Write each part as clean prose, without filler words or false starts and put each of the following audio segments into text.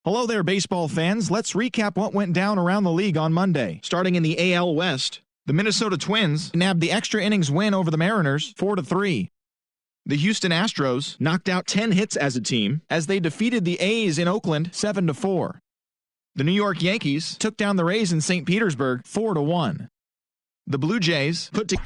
Hello there, baseball fans. Let's recap what went down around the league on Monday. Starting in the AL West, the Minnesota Twins nabbed the extra innings win over the Mariners 4-3. The Houston Astros knocked out 10 hits as a team as they defeated the A's in Oakland 7-4. The New York Yankees took down the Rays in St. Petersburg 4-1. The Blue Jays put together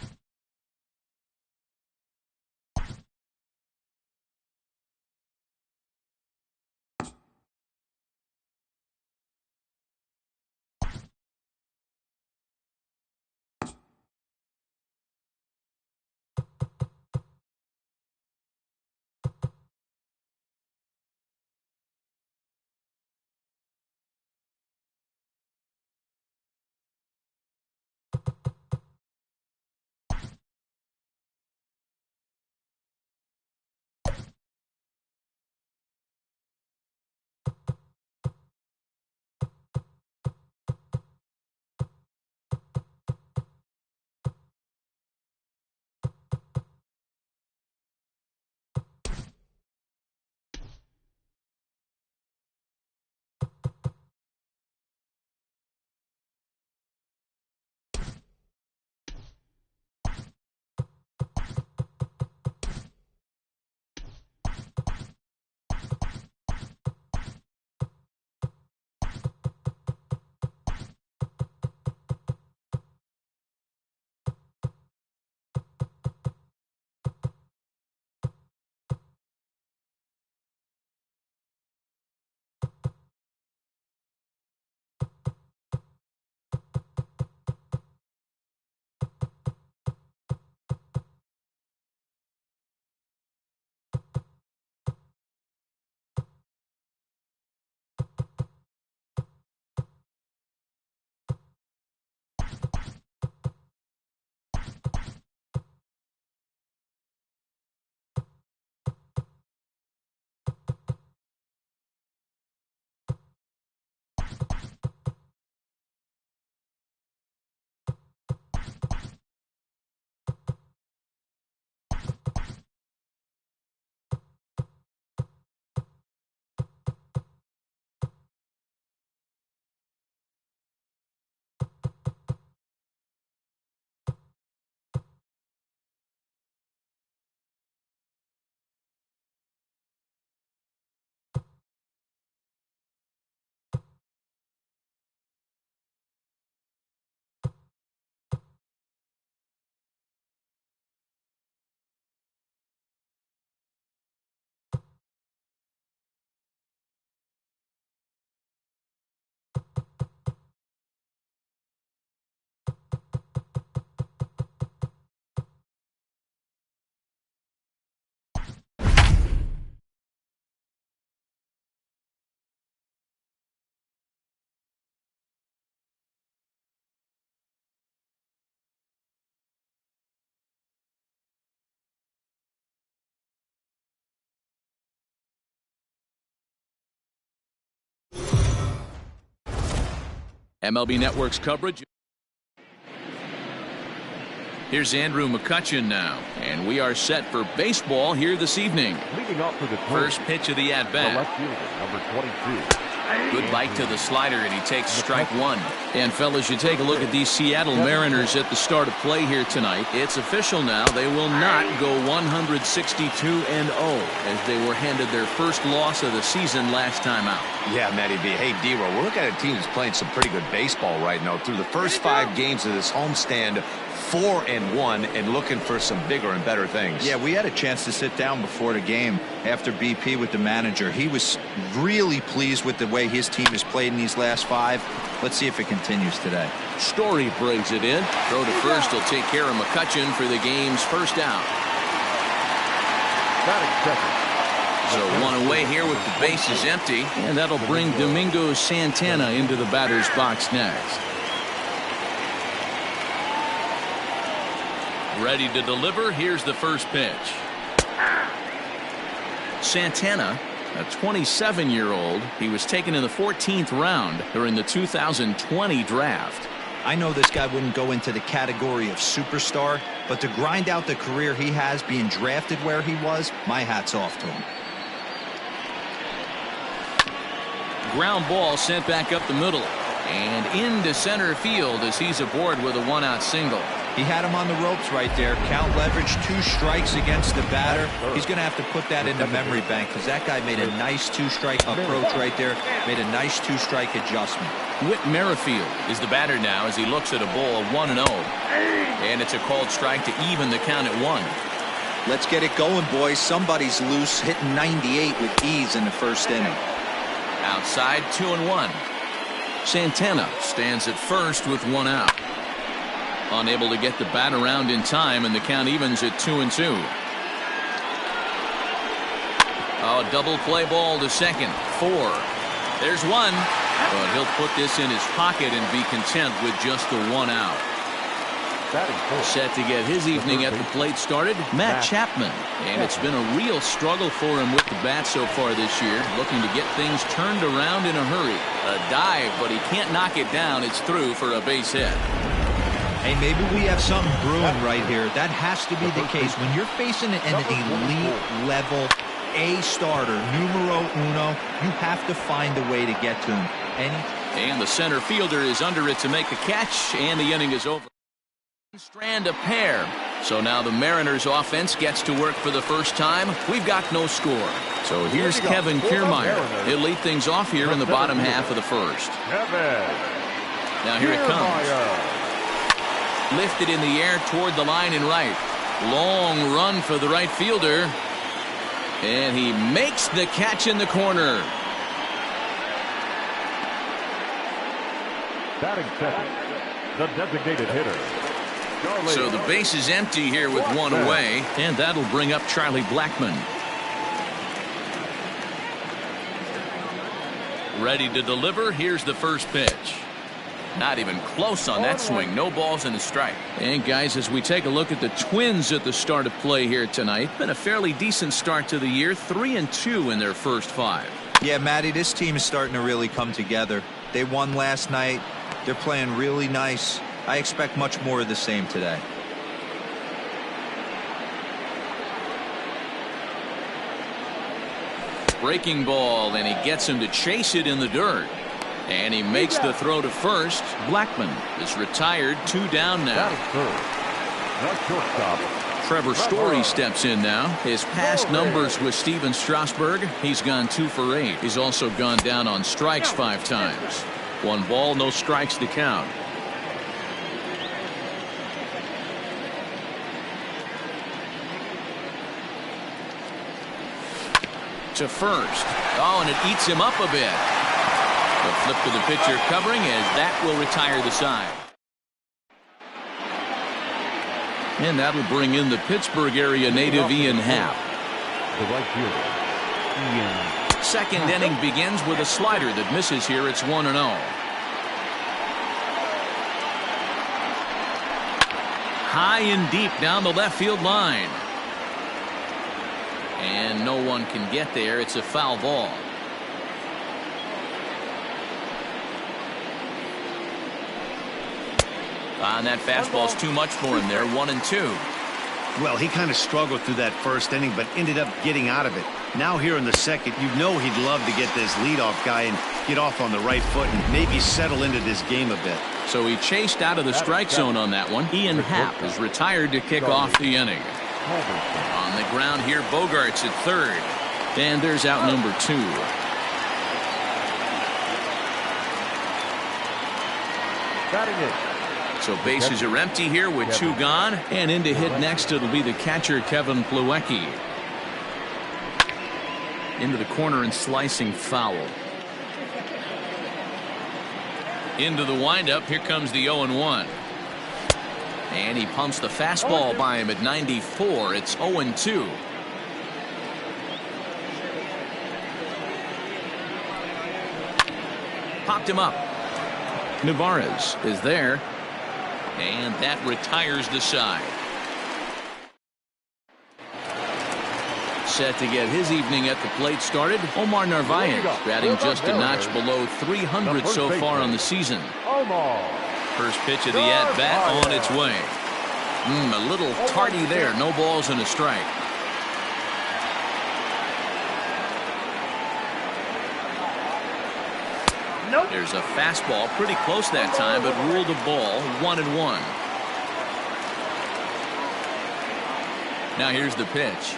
MLB Network's coverage. Here's Andrew McCutchen now, and we are set for baseball here this evening. Leading off for the first pitch of the at-bat. Left fielder, number 22. Good bite to the slider, and he takes strike one. And fellas, you take a look at these Seattle Mariners at the start of play here tonight. It's official now. They will not go 162-0 as they were handed their first loss of the season last time out. Yeah, Matty B. Hey, D-Roll, we're looking at a team that's playing some pretty good baseball right now. Through the first 5 games of this homestand, 4-1 and looking for some bigger and better things. Yeah, we had a chance to sit down before the game after BP with the manager. He was really pleased with the way his team has played in these last 5. Let's see if it continues today. Story brings it in. Throw to first will take care of McCutchen for the game's first out. So one away here with the bases empty, and that'll bring Domingo Santana into the batter's box next. Ready to deliver. Here's the first pitch. Santana, a 27-year-old. He was taken in the 14th round during the 2020 draft. I know this guy wouldn't go into the category of superstar, but to grind out the career he has being drafted where he was, my hat's off to him. ground ball sent back up the middle and into center field as he's aboard with a one-out single. He had him on the ropes right there. Count leverage, 2 strikes against the batter. He's going to have to put that into memory bank because that guy made a nice 2-strike approach right there. Made a nice 2-strike adjustment. Whit Merrifield is the batter now as he looks at a ball of 1-0. And it's a called strike to even the count at 1. Let's get it going, boys. Somebody's loose, hitting 98 with ease in the first inning. Outside, 2-1. Santana stands at first with 1 out. Unable to get the bat around in time, and the count evens at 2-2. Oh, double play ball to second. 4. There's 1. But he'll put this in his pocket and be content with just the 1 out. Set to get his evening at the plate started, Matt Chapman. And it's been a real struggle for him with the bat so far this year, looking to get things turned around in a hurry. A dive, but he can't knock it down. It's through for a base hit. Hey, maybe we have something brewing right here. That has to be the case. When you're facing an elite level A starter, numero uno, you have to find a way to get to him. And the center fielder is under it to make the catch, and the inning is over. Strand a pair. So now the Mariners offense gets to work for the first time. We've got no score. So here's Kevin Kiermaier. He'll lead things off here in the bottom half of the first. Now here it comes. Lifted in the air toward the line and right. Long run for the right fielder. And he makes the catch in the corner. Batting second, the designated hitter. So the base is empty here with 1 away, and that'll bring up Charlie Blackmon. Ready to deliver. Here's the first pitch. Not even close on that swing. No balls and a strike. And guys, as we take a look at the Twins at the start of play here tonight, been a fairly decent start to the year. 3-2 in their first 5. Yeah, Matty, this team is starting to really come together. They won last night. They're playing really nice. I expect much more of the same today. Breaking ball, and he gets him to chase it in the dirt. And he makes the throw to first. Blackmon is retired. 2 down now. Trevor Story steps in now. His past numbers with Steven Strasburg, he's gone 2 for 8. He's also gone down on strikes 5 times. 1 ball, no strikes to count. To first. Oh, and it eats him up a bit. The flip to the pitcher covering as that will retire the side. And that'll bring in the Pittsburgh area native Ian Happ. The right fielder, Ian. Second inning begins with a slider that misses here. It's 1-0. High and deep down the left field line. And no one can get there. It's a foul ball. And that fastball's too much for him there. 1-2. Well, he kind of struggled through that first inning, but ended up getting out of it. Now here in the second, you know he'd love to get this leadoff guy and get off on the right foot and maybe settle into this game a bit. So he chased out of the strike zone on that one. Ian Happ is retired to kick off the inning. On the ground here, Bogarts at third. And there's out number 2. Batting it. So bases are empty here with 2 gone. And in to hit next, it'll be the catcher, Kevin Plawecki. Into the corner and slicing foul. Into the windup. Here comes the 0-1. And he pumps the fastball by him at 94. It's 0-2. Popped him up. Navarez is there. And that retires the side. Set to get his evening at the plate started, Omar Narvaez, batting just a notch below 300 so far on the season. First pitch of the at-bat on its way. A little tardy there. No balls and a strike. There's a fastball pretty close that time, but ruled a ball 1-1. Now here's the pitch.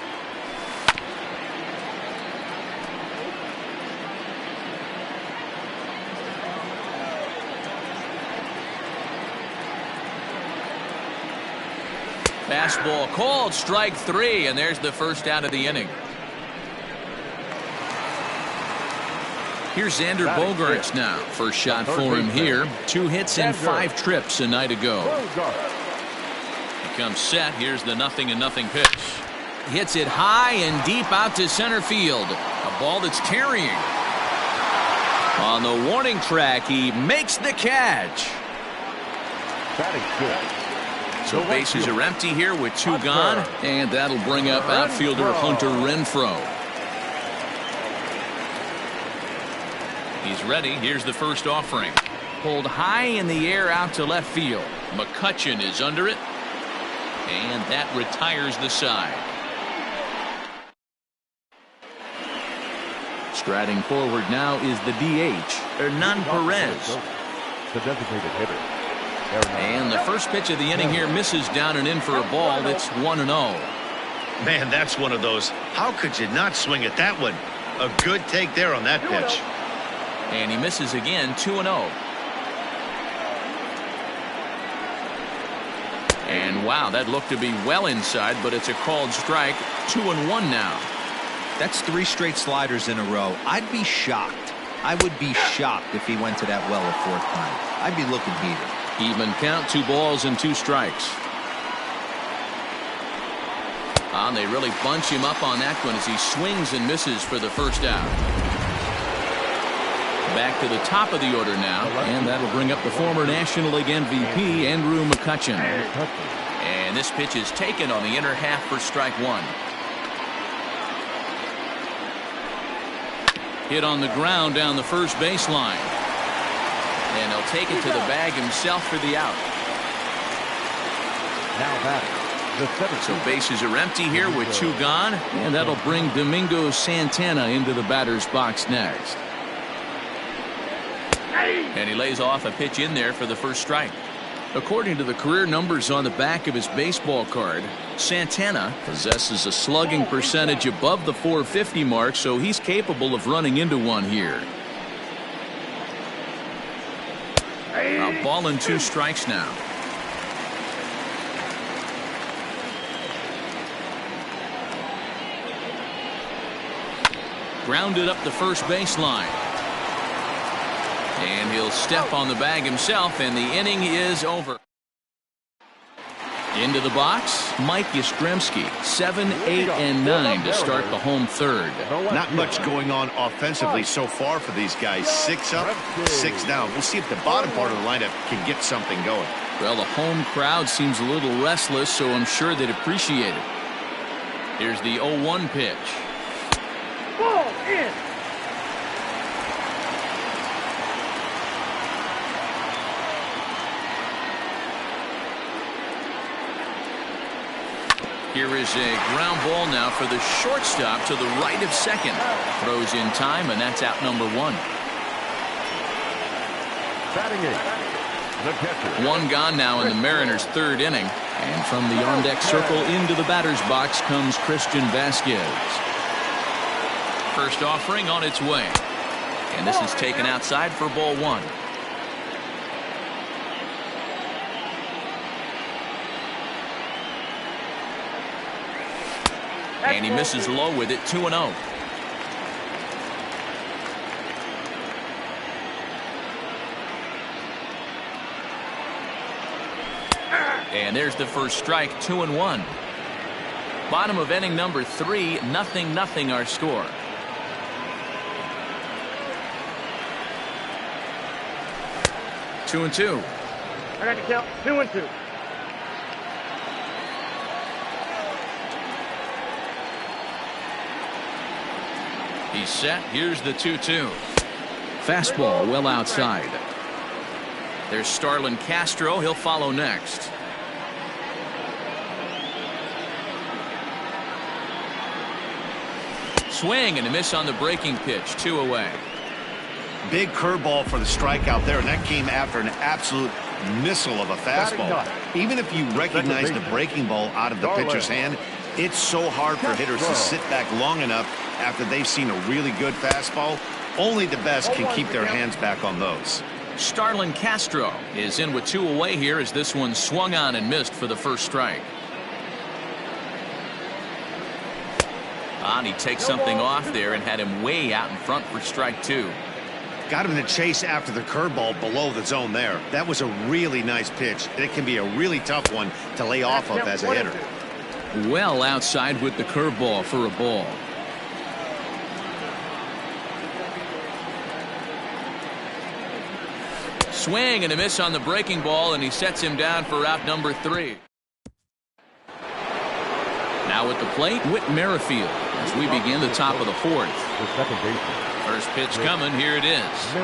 Fastball called, strike 3, and there's the first out of the inning. Here's Xander Bogaerts now. First shot for him here. 2 hits and 5 trips a night ago. He comes set. Here's the 0-0 pitch. Hits it high and deep out to center field. A ball that's carrying. On the warning track, he makes the catch. So bases are empty here with 2 gone, and that'll bring up outfielder Hunter Renfroe. He's ready. Here's the first offering. Pulled high in the air out to left field. McCutchen is under it, and that retires the side. Striding forward now is the DH, Hernan Perez. The designated hitter. And the first pitch of the inning here misses down and in for a ball that's 1-0. Man, that's one of those. How could you not swing at that one? A good take there on that pitch. And he misses again, 2-0. And wow, that looked to be well inside, but it's a called strike. 2-1 now. That's 3 straight sliders in a row. I'd be shocked. I would be shocked if he went to that well a 4th time. I'd be looking heated. Even count, 2 balls and 2 strikes. And they really bunch him up on that one as he swings and misses for the first out. Back to the top of the order now, and that'll bring up the former National League MVP, Andrew McCutchen. And this pitch is taken on the inner half for strike 1. Hit on the ground down the first baseline. And he'll take it to the bag himself for the out. Now batting, the 7th. So bases are empty here with 2 gone, and that'll bring Domingo Santana into the batter's box next. And he lays off a pitch in there for the first strike. According to the career numbers on the back of his baseball card, Santana possesses a slugging percentage above the .450 mark, so he's capable of running into one here. A ball and 2 strikes now. Grounded up the first baseline. And he'll step on the bag himself, and the inning is over. Into the box, Mike Yastrzemski, 7, 8, and 9 to start the home 3rd. Not much going on offensively so far for these guys. 6 up, 6 down. We'll see if the bottom part of the lineup can get something going. Well, the home crowd seems a little restless, so I'm sure they'd appreciate it. Here's the 0-1 pitch. Ball in. Here is a ground ball now for the shortstop to the right of second. Throws in time, and that's out number 1. Batting 8, the catcher. 1 gone now in the Mariners' 3rd inning. And from the on-deck circle into the batter's box comes Christian Vasquez. First offering on its way. And this is taken outside for ball 1. And he misses low with it, 2-0. And there's the first strike, 2-1. Bottom of inning number 3, 0-0 our score. Two and two. I got to count 2-2. He's set. Here's the 2-2. Fastball well outside. There's Starlin Castro. He'll follow next. Swing and a miss on the breaking pitch. 2 away. Big curveball for the strikeout there, and that came after an absolute missile of a fastball. Even if you recognize the breaking ball out of the pitcher's hand, it's so hard for hitters to sit back long enough after they've seen a really good fastball. Only the best can keep their hands back on those. Starlin Castro is in with 2 away here as this one swung on and missed for the first strike. And he takes something off there and had him way out in front for strike 2. Got him to chase after the curveball below the zone there. That was a really nice pitch. It can be a really tough one to lay off of as a hitter. Well outside with the curveball for a ball. Swing and a miss on the breaking ball, and he sets him down for out number 3. Now at the plate, Whit Merrifield as we begin the top of the 4th. The second baseman. First pitch coming. Here it is.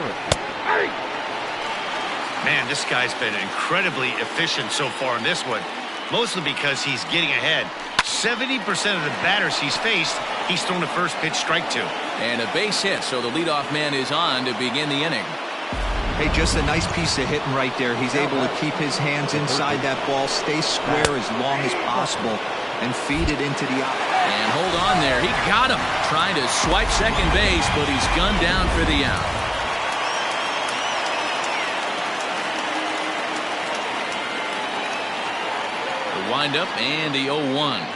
Man, this guy's been incredibly efficient so far in this one, mostly because he's getting ahead. 70% of the batters he's faced, he's thrown a first pitch strike to. And a base hit, so the leadoff man is on to begin the inning. Hey, just a nice piece of hitting right there. He's able to keep his hands inside that ball, stay square as long as possible, and feed it into the out. And hold on there. He got him. Trying to swipe second base, but he's gunned down for the out. The windup and the 0-1.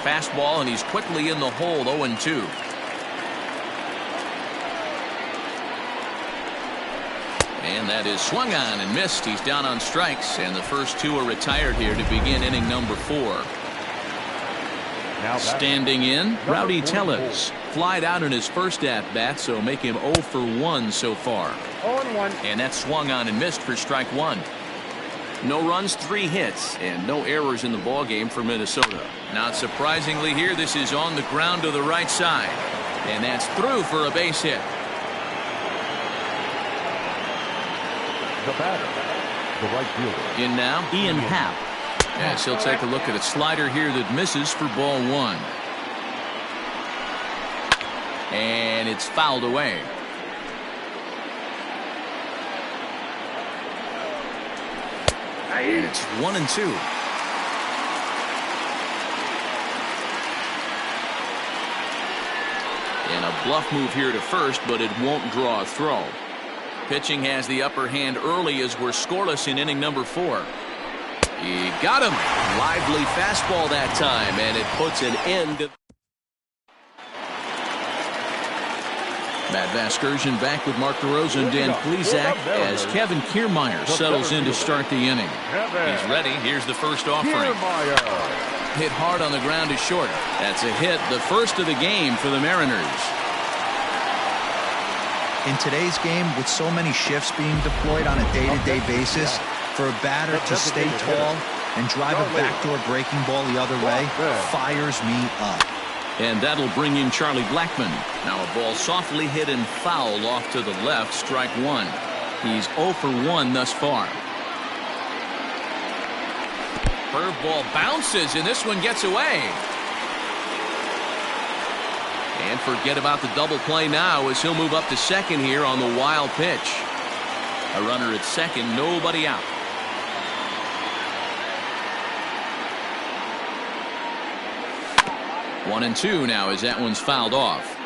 Fastball, and he's quickly in the hole, 0-2. And that is swung on and missed. He's down on strikes, and the first 2 are retired here to begin inning number 4. Standing in, Rowdy Tellez. Flied out in his first at-bat, so make him 0 for 1 so far. 0-1. And that swung on and missed for strike 1. No runs, 3 hits, and no errors in the ballgame for Minnesota. Not surprisingly here, this is on the ground to the right side. And that's through for a base hit. The batter, the right fielder. In now, Ian Happ. Yes, he'll take a look at a slider here that misses for ball 1. And it's fouled away. And it's 1-2. And a bluff move here to first, but it won't draw a throw. Pitching has the upper hand early as we're scoreless in inning number 4. He got him. Lively fastball that time, and it puts an end to. Matt Vasgersian back with Mark DeRosa and Dan Plesac as Kevin Kiermaier settles in to start the inning. He's ready. Here's the first offering. Hit hard on the ground to short. That's a hit, the first of the game for the Mariners. In today's game, with so many shifts being deployed on a day-to-day basis, for a batter to stay tall and drive a backdoor breaking ball the other way fires me up. And that'll bring in Charlie Blackmon. Now a ball softly hit and foul off to the left, strike 1. He's 0 for 1 thus far. Curveball bounces, and this one gets away. And forget about the double play now as he'll move up to second here on the wild pitch. A runner at second, nobody out. One and 2 now as that one's fouled off.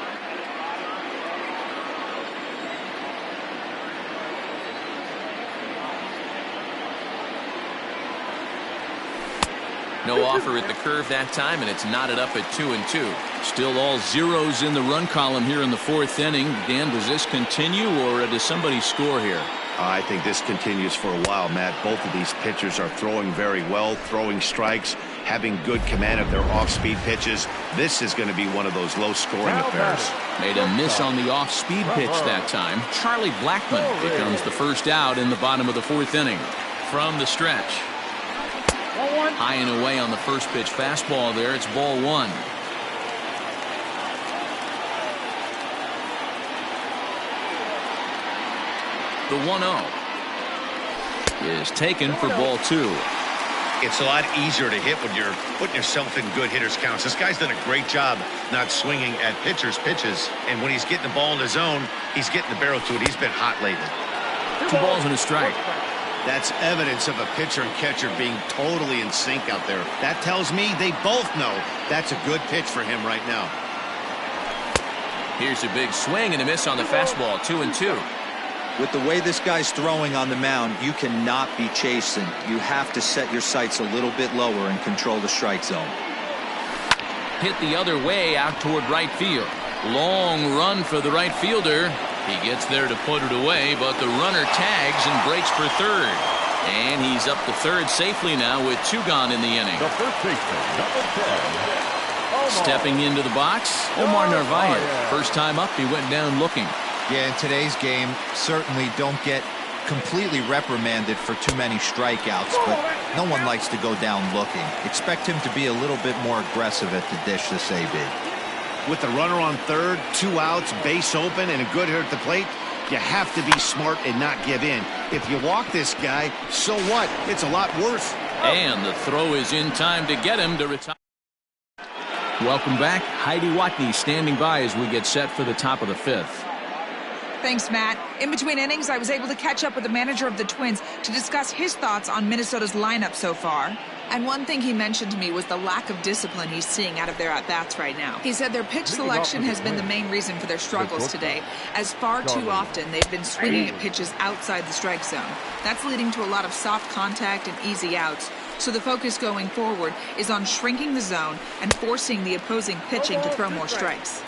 No offer at the curve that time, and it's knotted up at 2-2. Still all zeros in the run column here in the 4th inning. Dan, does this continue, or does somebody score here? I think this continues for a while, Matt. Both of these pitchers are throwing very well, throwing strikes, having good command of their off-speed pitches. This is going to be one of those low-scoring affairs. Made a miss on the off-speed pitch that time. Charlie Blackmon becomes the first out in the bottom of the 4th inning. From the stretch. High and away on the first pitch fastball there. It's ball 1. The 1-0 is taken for ball 2. It's a lot easier to hit when you're putting yourself in good hitters' counts. This guy's done a great job not swinging at pitchers' pitches. And when he's getting the ball in the zone, he's getting the barrel to it. He's been hot lately. 2 balls and a strike. That's evidence of a pitcher and catcher being totally in sync out there. That tells me they both know that's a good pitch for him right now. Here's a big swing and a miss on the fastball. 2-2. With the way this guy's throwing on the mound, you cannot be chasing. You have to set your sights a little bit lower and control the strike zone. Hit the other way out toward right field. Long run for the right fielder. He gets there to put it away, but the runner tags and breaks for third. And he's up to third safely now with 2 gone in the inning. The first baseman, number 10. Stepping into the box, Omar Narvaez. First time up, he went down looking. Yeah, in today's game, certainly don't get completely reprimanded for too many strikeouts, but no one likes to go down looking. Expect him to be a little bit more aggressive at the dish this AB. With the runner on third, 2 outs, base open, and a good hitter at the plate, you have to be smart and not give in. If you walk this guy, so what? It's a lot worse. And the throw is in time to get him to retire. Welcome back. Heidi Watney standing by as we get set for the top of the 5th. Thanks, Matt. In between innings, I was able to catch up with the manager of the Twins to discuss his thoughts on Minnesota's lineup so far. And one thing he mentioned to me was the lack of discipline he's seeing out of their at-bats right now. He said their pitch selection has been the main reason for their struggles today, as far too often they've been swinging at pitches outside the strike zone. That's leading to a lot of soft contact and easy outs. So the focus going forward is on shrinking the zone and forcing the opposing pitching to throw more strikes.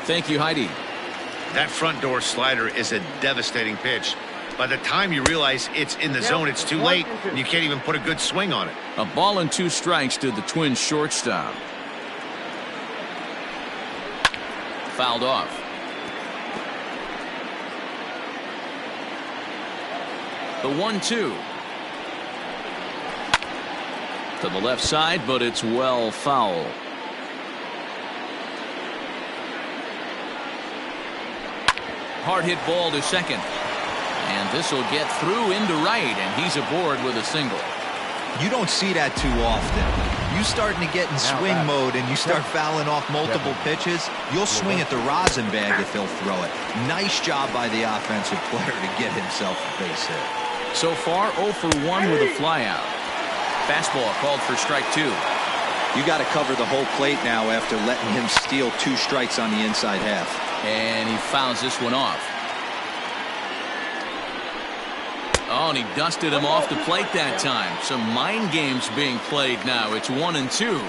Thank you, Heidi. That front door slider is a devastating pitch. By the time you realize it's in the zone, it's too late, and you can't even put a good swing on it. A ball and 2 strikes to the Twins shortstop. Fouled off. The 1-2. To the left side, but it's well foul. Hard hit ball to second. And this will get through into right, and he's aboard with a single. You don't see that too often. You starting to get in swing mode and you start fouling off multiple pitches, you'll swing at the rosin bag if he'll throw it. Nice job by the offensive player to get himself a base hit. So far, 0 for 1 with a flyout. Fastball called for strike 2. You got to cover the whole plate now after letting him steal 2 strikes on the inside half. And he fouls this one off. Oh, and he dusted him off the plate that time. Some mind games being played now. It's 1-2.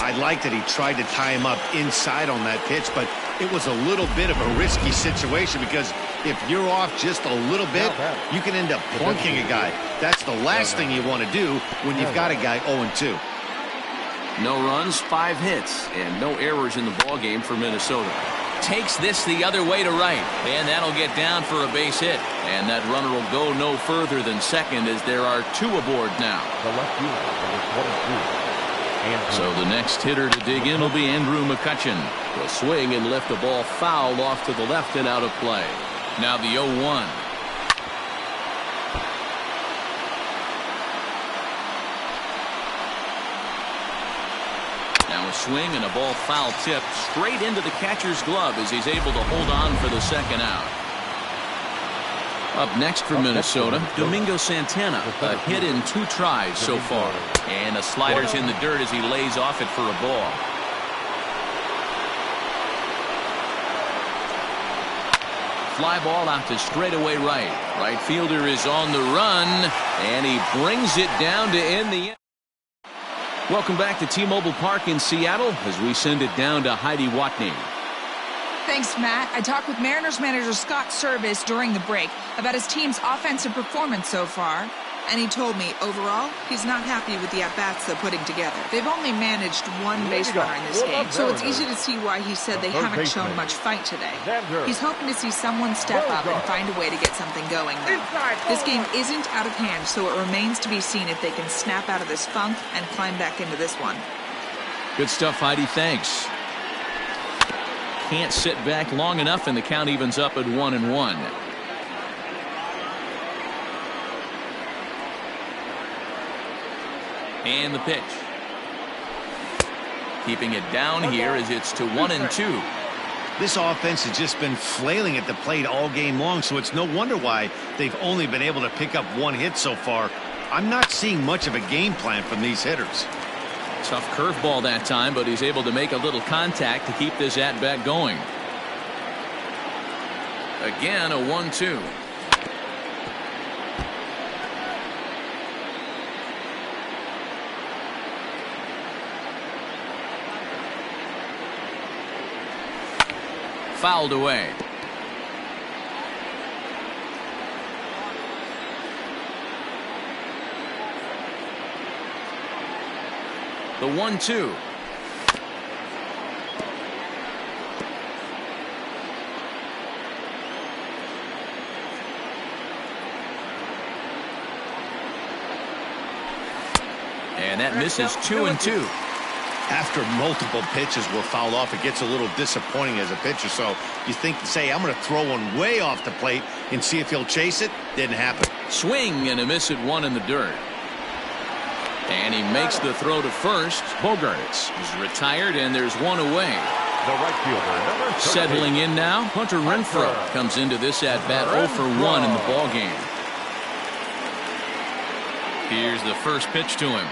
I liked that he tried to tie him up inside on that pitch, but it was a little bit of a risky situation because if you're off just a little bit, you can end up plunking a guy. That's the last thing you want to do when you've got a guy 0-2. No runs, 5 hits, and no errors in the ballgame for Minnesota. Takes this the other way to right, and that'll get down for a base hit. And that runner will go no further than second as there are 2 aboard now. The left fielder, number 22. So the next hitter to dig in will be Andrew McCutchen. He'll swing and lift the ball foul off to the left and out of play. Now the 0-1. Now a swing and a ball foul tipped straight into the catcher's glove as he's able to hold on for the second out. Up next for Minnesota, Domingo Santana, a hit in 2 tries so far. And the slider's in the dirt as he lays off it for a ball. Fly ball out to straightaway right. Right fielder is on the run, and he brings it down to end the inning. Welcome back to T-Mobile Park in Seattle as we send it down to Heidi Watney. Thanks, Matt. I talked with Mariners manager Scott Servais during the break about his team's offensive performance so far. And he told me, overall, he's not happy with the at-bats they're putting together. They've only managed 1 base runner in this game, so it's easy to see why he said they haven't shown much fight today. He's hoping to see someone step up and find a way to get something going now. This game isn't out of hand, so it remains to be seen if they can snap out of this funk and climb back into this one. Good stuff, Heidi. Thanks. Can't sit back long enough, and the count evens up at 1-1. And the pitch. Keeping it down here as it's to 1-2. This offense has just been flailing at the plate all game long, so it's no wonder why they've only been able to pick up one hit so far. I'm not seeing much of a game plan from these hitters. Tough curveball that time, but he's able to make a little contact to keep this at-bat going. Again, a 1-2. Fouled away. The 1-2. And that misses 2-2. After multiple pitches were fouled off, it gets a little disappointing as a pitcher. So you think, say, I'm going to throw one way off the plate and see if he'll chase it. Didn't happen. Swing and a miss at one in the dirt. And he makes the throw to first. Bogaerts is retired, and there's one away. The right fielder, number 13. Settling in now, Hunter Renfroe comes into this at-bat 0 for 1 in the ballgame. Here's the first pitch to him.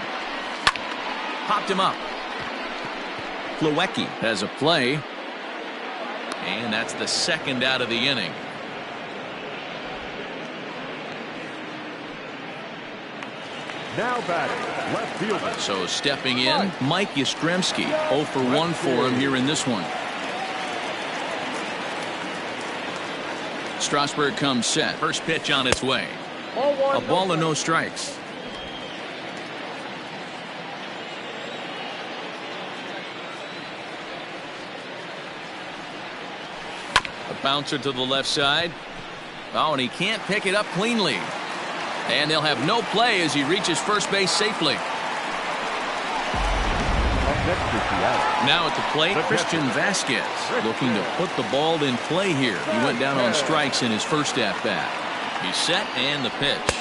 Popped him up. Plawecki has a play. And that's the second out of the inning. Now batting, left fielder. So stepping in, Mike Yastrzemski. 0 for 1 for him here in this one. Strasburg comes set. First pitch on its way. A ball and no strikes. A bouncer to the left side. Oh, and he can't pick it up cleanly. And they'll have no play as he reaches first base safely. Now at the plate, Christian Vasquez looking to put the ball in play here. He went down on strikes in his first at-bat. He's set and the pitch.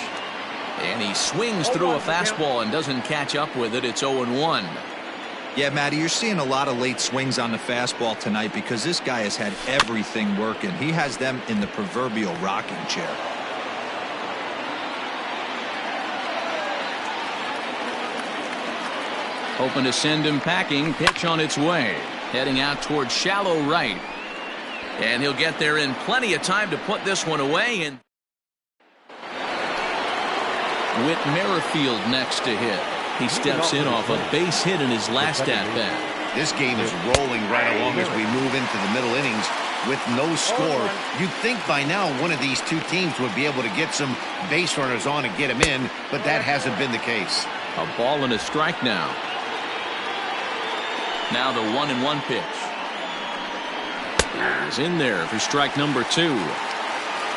And he swings through a fastball and doesn't catch up with it. It's 0-1. Yeah, Matty, you're seeing a lot of late swings on the fastball tonight because this guy has had everything working. He has them in the proverbial rocking chair. Hoping to send him packing. Pitch on its way. Heading out towards shallow right. And he'll get there in plenty of time to put this one away. And Whit Merrifield next to hit. He steps in off a base hit in his last at-bat. This game is rolling right along as we move into the middle innings with no score. You'd think by now one of these two teams would be able to get some base runners on and get them in, but that hasn't been the case. A ball and a strike now. Now the 1-1 pitch. He's in there for strike number 2.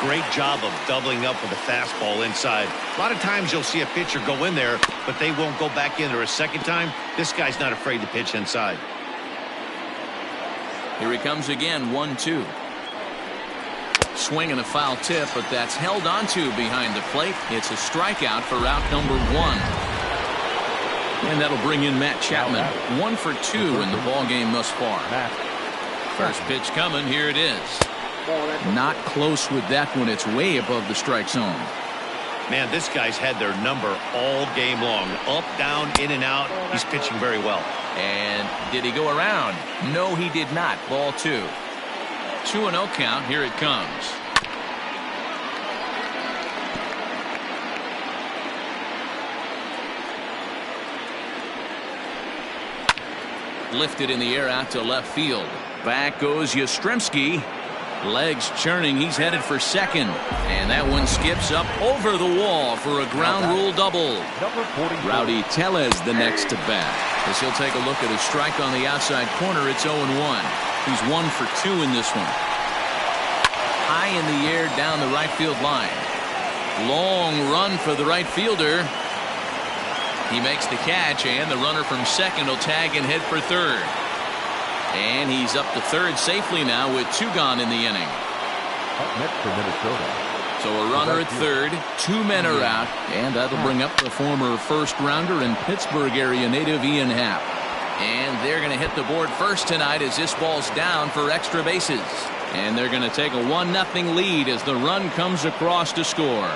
Great job of doubling up with a fastball inside. A lot of times you'll see a pitcher go in there, but they won't go back in there a second time. This guy's not afraid to pitch inside. Here he comes again, 1-2. Swing and a foul tip, but that's held onto behind the plate. It's a strikeout for out number 1. And that'll bring in Matt Chapman. 1 for 2 in the ballgame thus far. First pitch coming. Here it is. Not close with that one. It's way above the strike zone. Man, this guy's had their number all game long. Up, down, in and out. He's pitching very well. And did he go around? No, he did not. Ball 2. 2-0 count. Here it comes. Lifted in the air out to left field. Back goes Yastrzemski. Legs churning. He's headed for second. And that one skips up over the wall for a ground rule double. Rowdy Tellez the next to bat. As he'll take a look at his strike on the outside corner, it's 0-1. He's 1 for 2 in this one. High in the air down the right field line. Long run for the right fielder. He makes the catch, and the runner from second will tag and head for third. And he's up to third safely now with 2 gone in the inning. Up next for Minnesota, So a runner at third, 2 men are out, and that'll bring up the former first-rounder and Pittsburgh area native Ian Happ. And they're going to hit the board first tonight as this ball's down for extra bases. And they're going to take a 1-0 lead as the run comes across to score.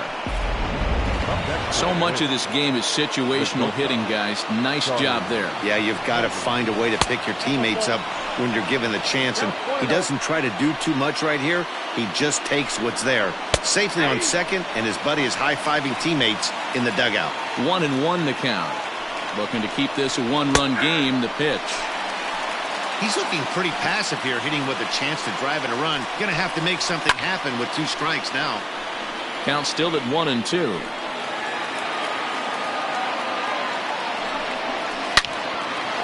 So much of this game is situational hitting, guys. Nice job there. Yeah, you've got to find a way to pick your teammates up when you're given the chance, and he doesn't try to do too much right here. He just takes what's there. Safely on second, and his buddy is high-fiving teammates in the dugout. 1-1 the count. Looking to keep this a 1-run game. The pitch. He's looking pretty passive here, hitting with a chance to drive and a run. Going to have to make something happen with 2 strikes now. Count still at 1-2.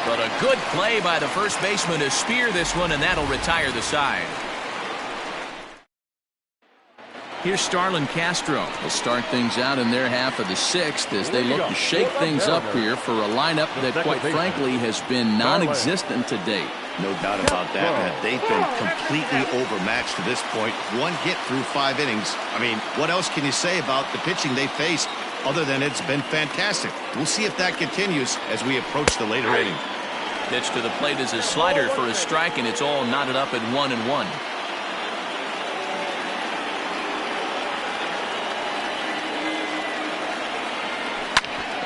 But a good play by the first baseman to spear this one, and that'll retire the side. Here's Starlin Castro. They'll start things out in their half of the 6th as they look to shake things up here for a lineup that, quite frankly, has been non-existent to date. No doubt about that, man. They've been completely overmatched to this point. 1 hit through 5 innings. I mean, what else can you say about the pitching they faced other than it's been fantastic? We'll see if that continues as we approach the later inning. Pitch to the plate is a slider for a strike, and it's all knotted up at 1-1.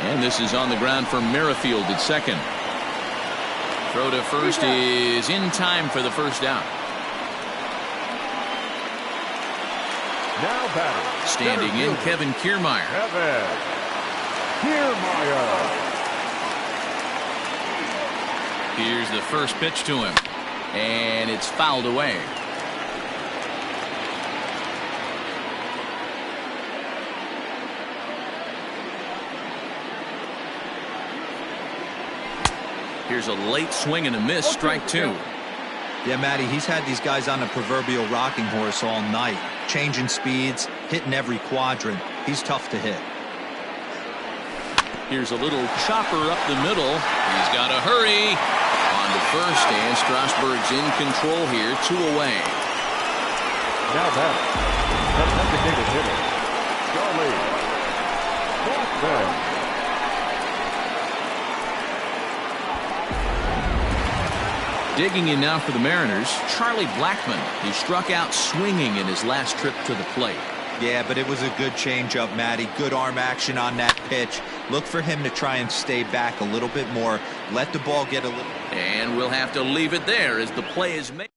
And this is on the ground for Merrifield at second. Throw to first is in time for the first out. Now batting. Standing in, Kevin Kiermaier. Kevin Kiermaier. Here's the first pitch to him, and it's fouled away. Here's a late swing and a miss, strike 2. Yeah, Matty, he's had these guys on a proverbial rocking horse all night, changing speeds, hitting every quadrant. He's tough to hit. Here's a little chopper up the middle. He's got to hurry. On to first, and Strasburg's in control here, 2 away. Now batting. The designated hitter, Charlie Blackmon. Digging in now for the Mariners, Charlie Blackmon, who struck out swinging in his last trip to the plate. Yeah, but it was a good changeup, Matty. Good arm action on that pitch. Look for him to try and stay back a little bit more. Let the ball get a little. And we'll have to leave it there as the play is made.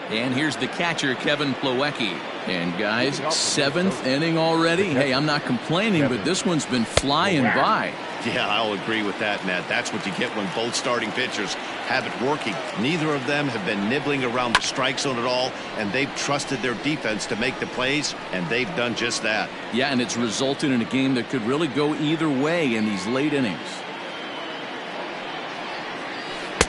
And here's the catcher, Kevin Plawecki. And guys, 7th inning already. Hey, I'm not complaining, but this one's been flying by. Yeah, I'll agree with that, Matt. That's what you get when both starting pitchers have it working. Neither of them have been nibbling around the strike zone at all, and they've trusted their defense to make the plays, and they've done just that. Yeah, and it's resulted in a game that could really go either way in these late innings.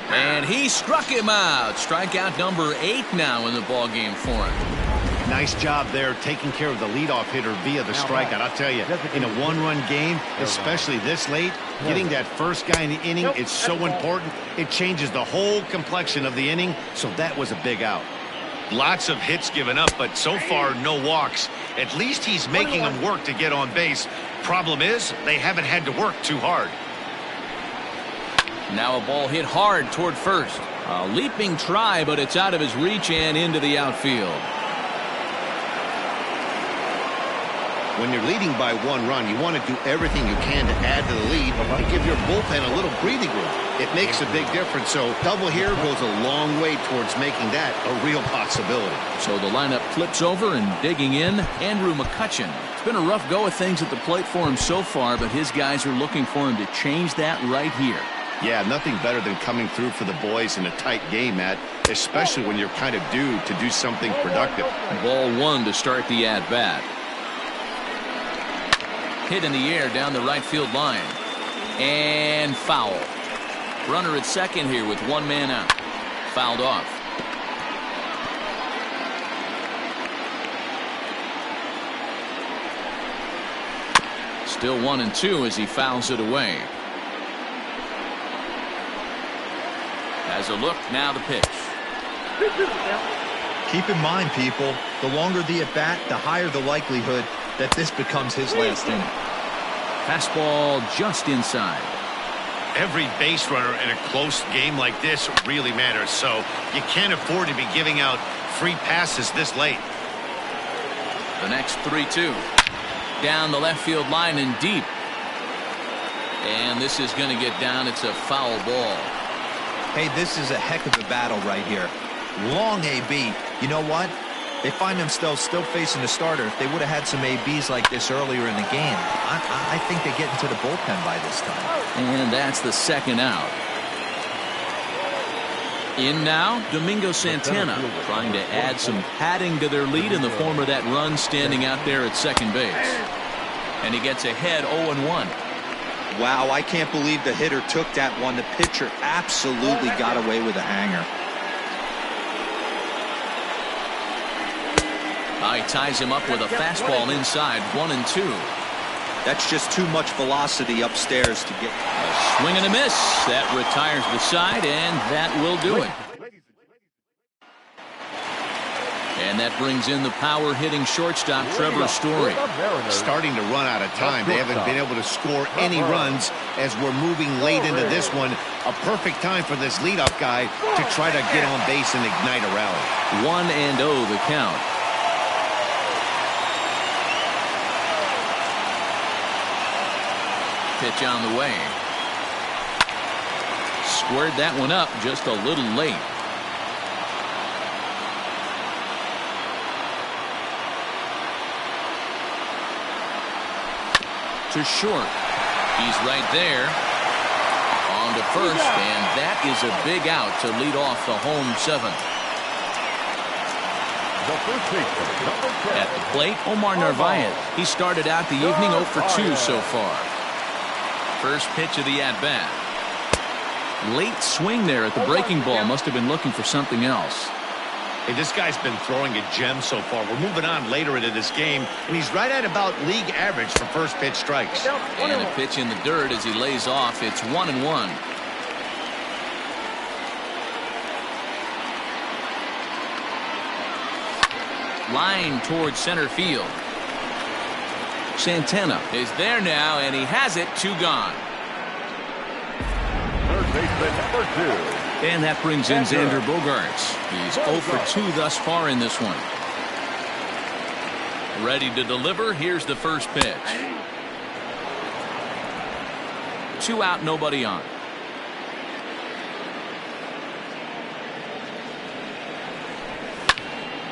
And he struck him out. Strikeout number 8 now in the ballgame for him. Nice job there taking care of the leadoff hitter via the strikeout. I'll tell you, in a 1-run game, especially this late, getting that first guy in the inning is so important. It changes the whole complexion of the inning, so that was a big out. Lots of hits given up, but so far no walks. At least he's making them work to get on base. Problem is, they haven't had to work too hard. Now a ball hit hard toward first. A leaping try, but it's out of his reach and into the outfield. When you're leading by 1 run, you want to do everything you can to add to the lead and give your bullpen a little breathing room. It makes a big difference, so double here goes a long way towards making that a real possibility. So the lineup flips over, and digging in, Andrew McCutchen. It's been a rough go of things at the plate for him so far, but his guys are looking for him to change that right here. Yeah, nothing better than coming through for the boys in a tight game, Matt, especially when you're kind of due to do something productive. Ball 1 to start the at-bat. Hit in the air down the right field line. And foul. Runner at second here with 1 man out. Fouled off. Still 1-2 as he fouls it away. As a look, now the pitch. Keep in mind, people, The longer the at-bat, the higher the likelihood that this becomes his last inning. Fastball just inside. Every base runner in a close game like this really matters, so you can't afford to be giving out free passes this late. The next 3-2. Down the left field line and deep. And this is going to get down. It's a foul ball. Hey, this is a heck of a battle right here. Long AB. You know what? They find themselves still facing the starter. If they would have had some ABs like this earlier in the game, I think they get into the bullpen by this time. And that's the second out. In now, Domingo Santana, trying to add some padding to their lead in the form of that run standing out there at second base. And he gets ahead 0-1. Wow, I can't believe the hitter took that one. The pitcher absolutely got away with a hanger. He ties him up with a fastball inside, 1-2. That's just too much velocity upstairs to get. A swing and a miss. That retires the side, and that will do it. And that brings in the power-hitting shortstop, Trevor Story. Starting to run out of time. They haven't been able to score any runs as we're moving late into this one. A perfect time for this leadoff guy to try to get on base and ignite a rally. 1-0 the count. Pitch on the way. Squared that one up just a little late. To short. He's right there. On to first, and that is a big out to lead off the home seventh. At the plate, Omar Narvaez. He started out the evening 0 for 2 so far. First pitch of the at-bat. Late swing there at the breaking ball. Must have been looking for something else. Hey, this guy's been throwing a gem so far. We're moving on later into this game, and he's right at about league average for first pitch strikes. And a pitch in the dirt as he lays off. It's 1-1. Line towards center field. Santana is there now, and he has it. 2 gone. Third baseman number 2. And that brings in Xander Bogaerts. He's 0 for 2 thus far in this one. Ready to deliver. Here's the first pitch. 2 out, nobody on.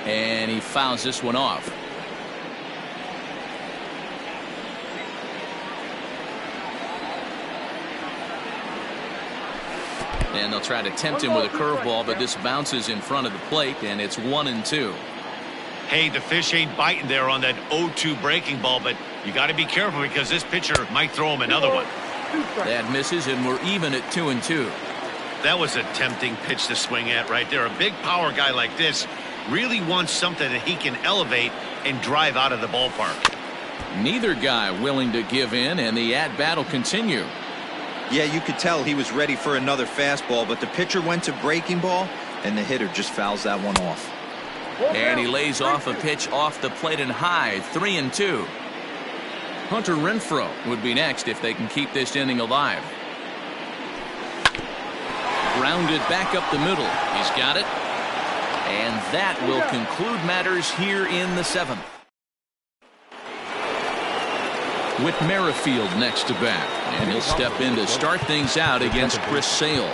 And he fouls this one off. And they'll try to tempt him with a curveball, but this bounces in front of the plate, and it's 1-2. Hey, the fish ain't biting there on that 0-2 breaking ball, but you got to be careful because this pitcher might throw him another one. That misses, and we're even at 2-2. That was a tempting pitch to swing at right there. A big power guy like this really wants something that he can elevate and drive out of the ballpark. Neither guy willing to give in, and the at-bat will continue. Yeah, you could tell he was ready for another fastball, but the pitcher went to breaking ball, and the hitter just fouls that one off. And he lays off a pitch off the plate and high, 3-2. Hunter Renfroe would be next if they can keep this inning alive. Grounded back up the middle. He's got it. And that will conclude matters here in the 7th. Whit Merrifield next to bat, and he'll step in to start things out against Chris Sale.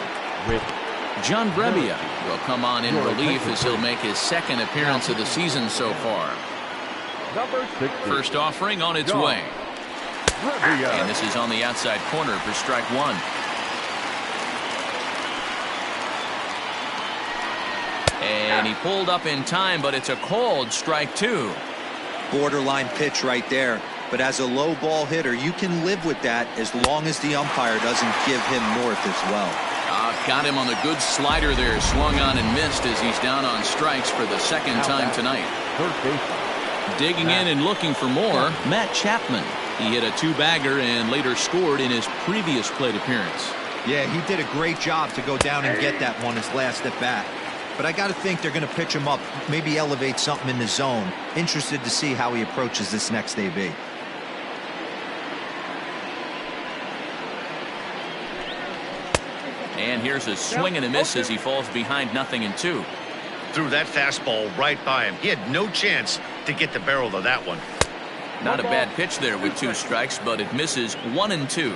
John Brebbia will come on in relief as he'll make his second appearance of the season so far. First offering on its way. And this is on the outside corner for strike 1. And he pulled up in time, but it's a called strike 2. Borderline pitch right there. But as a low ball hitter, you can live with that as long as the umpire doesn't give him north as well. Got him on a good slider there, swung on and missed as he's down on strikes for the second time tonight. Digging in and looking for more, Matt Chapman. He hit a 2-bagger and later scored in his previous plate appearance. Yeah, he did a great job to go down and get that one his last at bat. but I got to think they're going to pitch him up, maybe elevate something in the zone. Interested to see how he approaches this next AB. And here's a swing and a miss as he falls behind 0-2. Threw that fastball right by him. He had no chance to get the barrel of that one. Not a bad pitch there with 2 strikes, but it misses 1-2.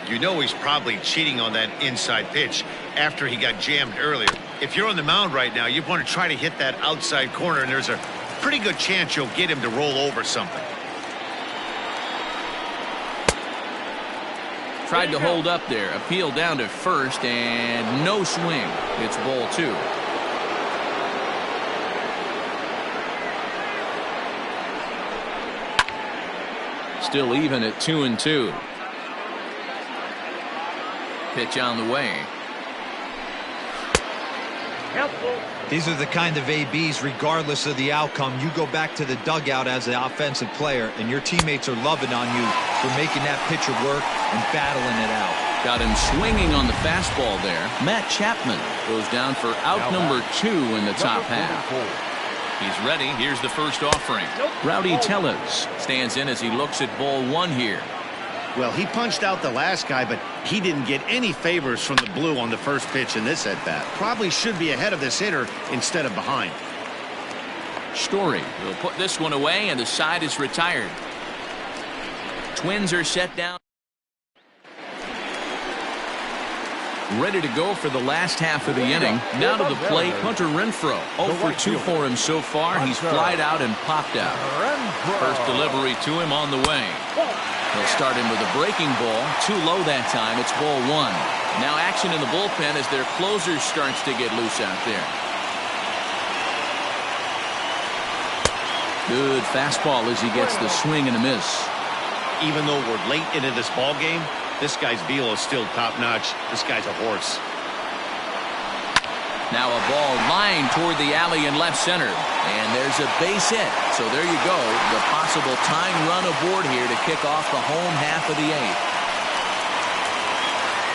You know he's probably cheating on that inside pitch after he got jammed earlier. If you're on the mound right now, you want to try to hit that outside corner, and there's a pretty good chance you'll get him to roll over something. Tried to hold up there. Appeal down to first, and no swing. It's ball 2. Still even at 2-2. Pitch on the way. These are the kind of ABs, regardless of the outcome. You go back to the dugout as an offensive player, and your teammates are loving on you for making that pitcher work and battling it out. Got him swinging on the fastball there. Matt Chapman goes down for out number 2 in the top half. He's ready. Here's the first offering. Rowdy Tellez stands in as he looks at ball 1 here. Well, he punched out the last guy, but he didn't get any favors from the blue on the first pitch in this at-bat. Probably should be ahead of this hitter instead of behind. Story will put this one away, and the side is retired. Twins are set down. Ready to go for the last half of the inning. Now to the plate, Hunter Renfroe. 0 for 2 for him so far. He's flied out and popped out. First delivery to him on the way. He'll start him with a breaking ball. Too low that time. It's ball 1. Now action in the bullpen as their closer starts to get loose out there. Good fastball as he gets the swing and a miss. Even though we're late into this ball game, this guy's velo is still top-notch. This guy's a horse. Now a ball lined toward the alley in left center. And there's a base hit. So there you go. The possible tying run aboard here to kick off the home half of the 8th.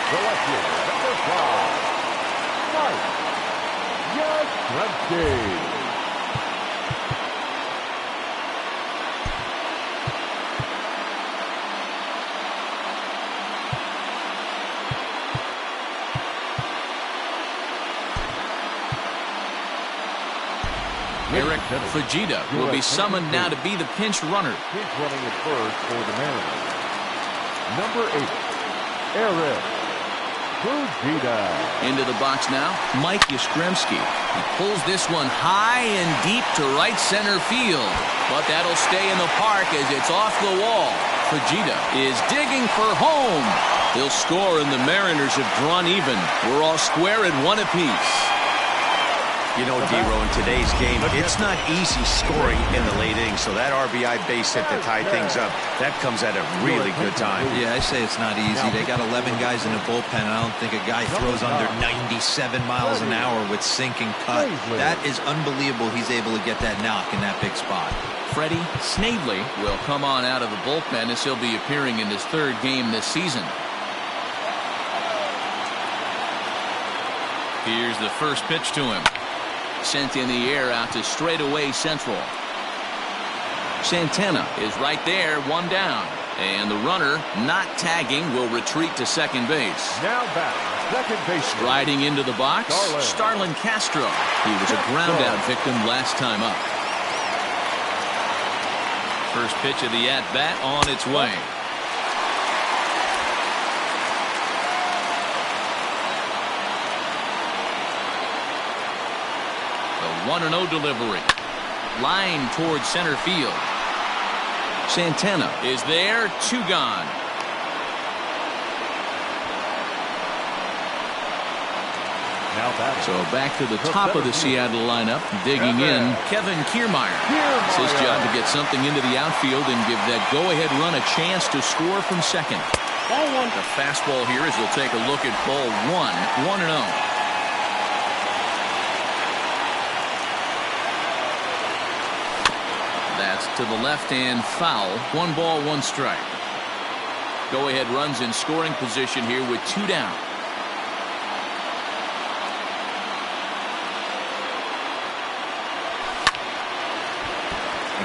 Selected number 5, Mike Yastrzemski. Eric Fujita will be summoned now to be the pinch runner. Pinch running at first for the Mariners. Number 8, Eric Fujita. Into the box now, Mike Yastrzemski. He pulls this one high and deep to right center field. But that'll stay in the park as it's off the wall. Fujita is digging for home. He'll score and the Mariners have drawn even. We're all square at 1 apiece. You know, D-Row, in today's game, it's not easy scoring in the late innings, so that RBI base hit to tie things up, that comes at a really good time. Yeah, I say it's not easy. They got 11 guys in the bullpen. I don't think a guy throws under 97 miles an hour with sink and cut. That is unbelievable he's able to get that knock in that big spot. Freddie Snavely will come on out of the bullpen as he'll be appearing in his 3rd game this season. Here's the first pitch to him. Sent in the air out to straightaway central. Santana is right there, 1 down. And the runner, not tagging, will retreat to second base. Now back, second base. Riding into the box, Starlin Castro. He was a ground-out victim last time up. First pitch of the at-bat on its way. The 1-0 delivery. Line towards center field. Santana is there, 2 gone. So back to the top of the Seattle lineup, digging in, Kevin Kiermaier. It's his job to get something into the outfield and give that go-ahead run a chance to score from second. The fastball here as we'll take a look at ball 1, 1-0. That's to the left and foul. 1 ball, 1 strike. Go-ahead runs in scoring position here with 2 down.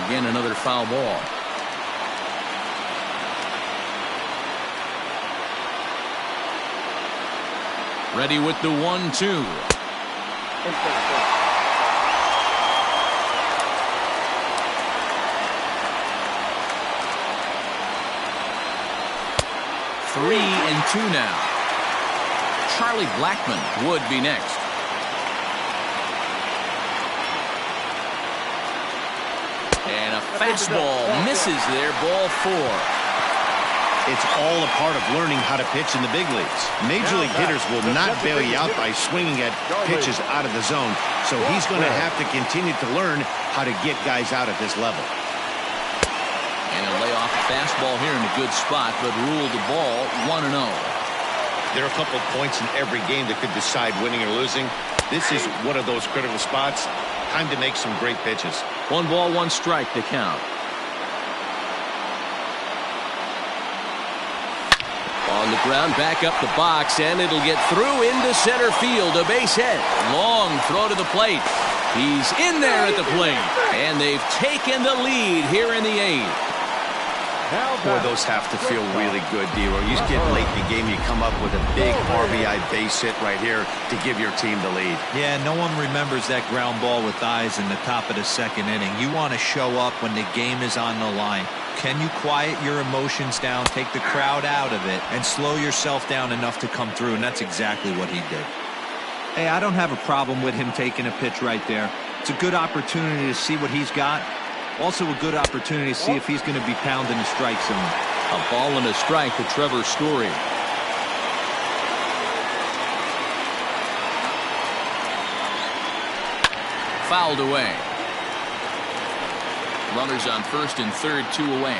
Again, another foul ball. Ready with the 1-2. Three and two now. Charlie Blackmon would be next. And a fastball misses there. Ball 4. It's all a part of learning how to pitch in the big leagues. Major league hitters will not bail you out by swinging at pitches out of the zone, so he's going to have to continue to learn how to get guys out at this level. And he'll lay off a fastball here in a good spot, but ruled the ball 1-0. There are a couple of points in every game that could decide winning or losing. This is one of those critical spots. Time to make some great pitches. 1 ball, 1 strike to count. On the ground, back up the box, and it'll get through into center field. A base hit. Long throw to the plate. He's in there at the plate. And they've taken the lead here in the 8th. Boy, those have to feel really good, D-Row. You get late in the game, you come up with a big RBI base hit right here to give your team the lead. Yeah, no one remembers that ground ball with eyes in the top of the 2nd inning. You want to show up when the game is on the line. Can you quiet your emotions down, take the crowd out of it, and slow yourself down enough to come through? And that's exactly what he did. Hey, I don't have a problem with him taking a pitch right there. It's a good opportunity to see what he's got. Also a good opportunity to see if he's going to be pounding the strike zone. A ball and a strike to Trevor Story. Fouled away. Runners on 1st and 3rd, 2 away.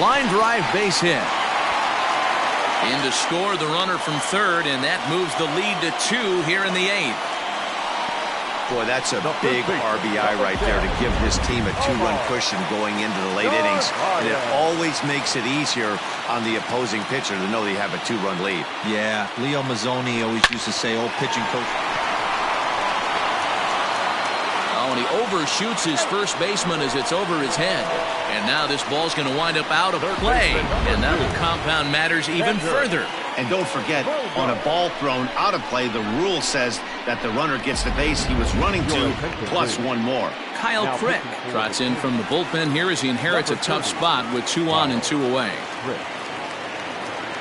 Line drive base hit. In to score the runner from 3rd, and that moves the lead to 2 here in the 8th. Boy, that's a big RBI right there to give this team a 2-run cushion going into the late innings. And it always makes it easier on the opposing pitcher to know they have a 2-run lead. Yeah, Leo Mazzoni always used to say, old pitching coach. Oh, and he overshoots his first baseman as it's over his head. And now this ball's going to wind up out of play, and that will compound matters even further. And don't forget, on a ball thrown out of play, the rule says that the runner gets the base he was running to, plus 1 more. Kyle Crick trots in from the bullpen here as he inherits a tough spot with 2 on and 2 away.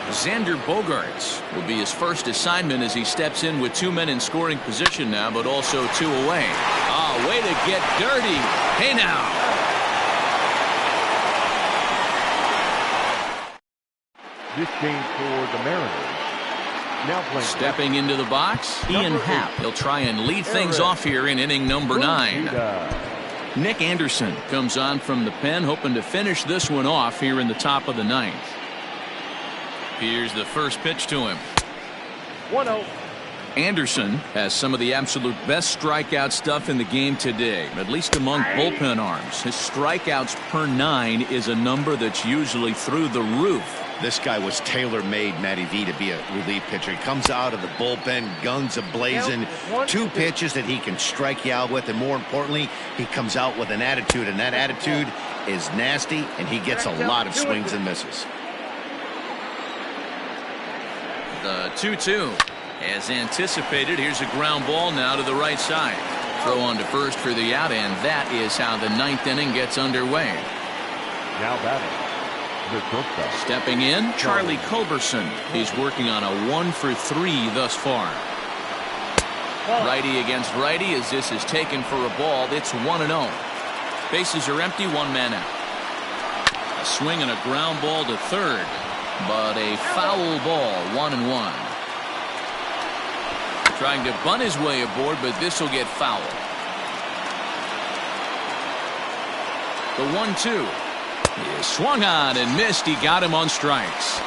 Xander Bogaerts will be his first assignment as he steps in with 2 men in scoring position now, but also 2 away. Ah, way to get dirty. Hey now. This game for the Mariners. Now playing. Stepping into the box, Ian Happ. He'll try and lead things off here in inning number 9. Nick Anderson comes on from the pen, hoping to finish this one off here in the top of the 9th. Here's the first pitch to him. 1-0. Anderson has some of the absolute best strikeout stuff in the game today, at least among bullpen arms. His strikeouts per 9 is a number that's usually through the roof. This guy was tailor-made, Matty V, to be a relief pitcher. He comes out of the bullpen, guns a-blazing, 2 pitches that he can strike you out with, and more importantly, he comes out with an attitude, and that attitude is nasty, and he gets a lot of swings and misses. The 2-2. As anticipated, here's a ground ball now to the right side. Throw on to first for the out, and that is how the 9th inning gets underway. Now batting. Stepping in, Charlie Culberson. He's working on a 1-for-3 thus far. Righty against righty as this is taken for a ball. It's 1-0. Bases are empty, 1 man out. A swing and a ground ball to 3rd, but a foul ball, 1-1. Trying to bunt his way aboard, but this will get fouled. The 1-2. He swung on and missed. He got him on strikes.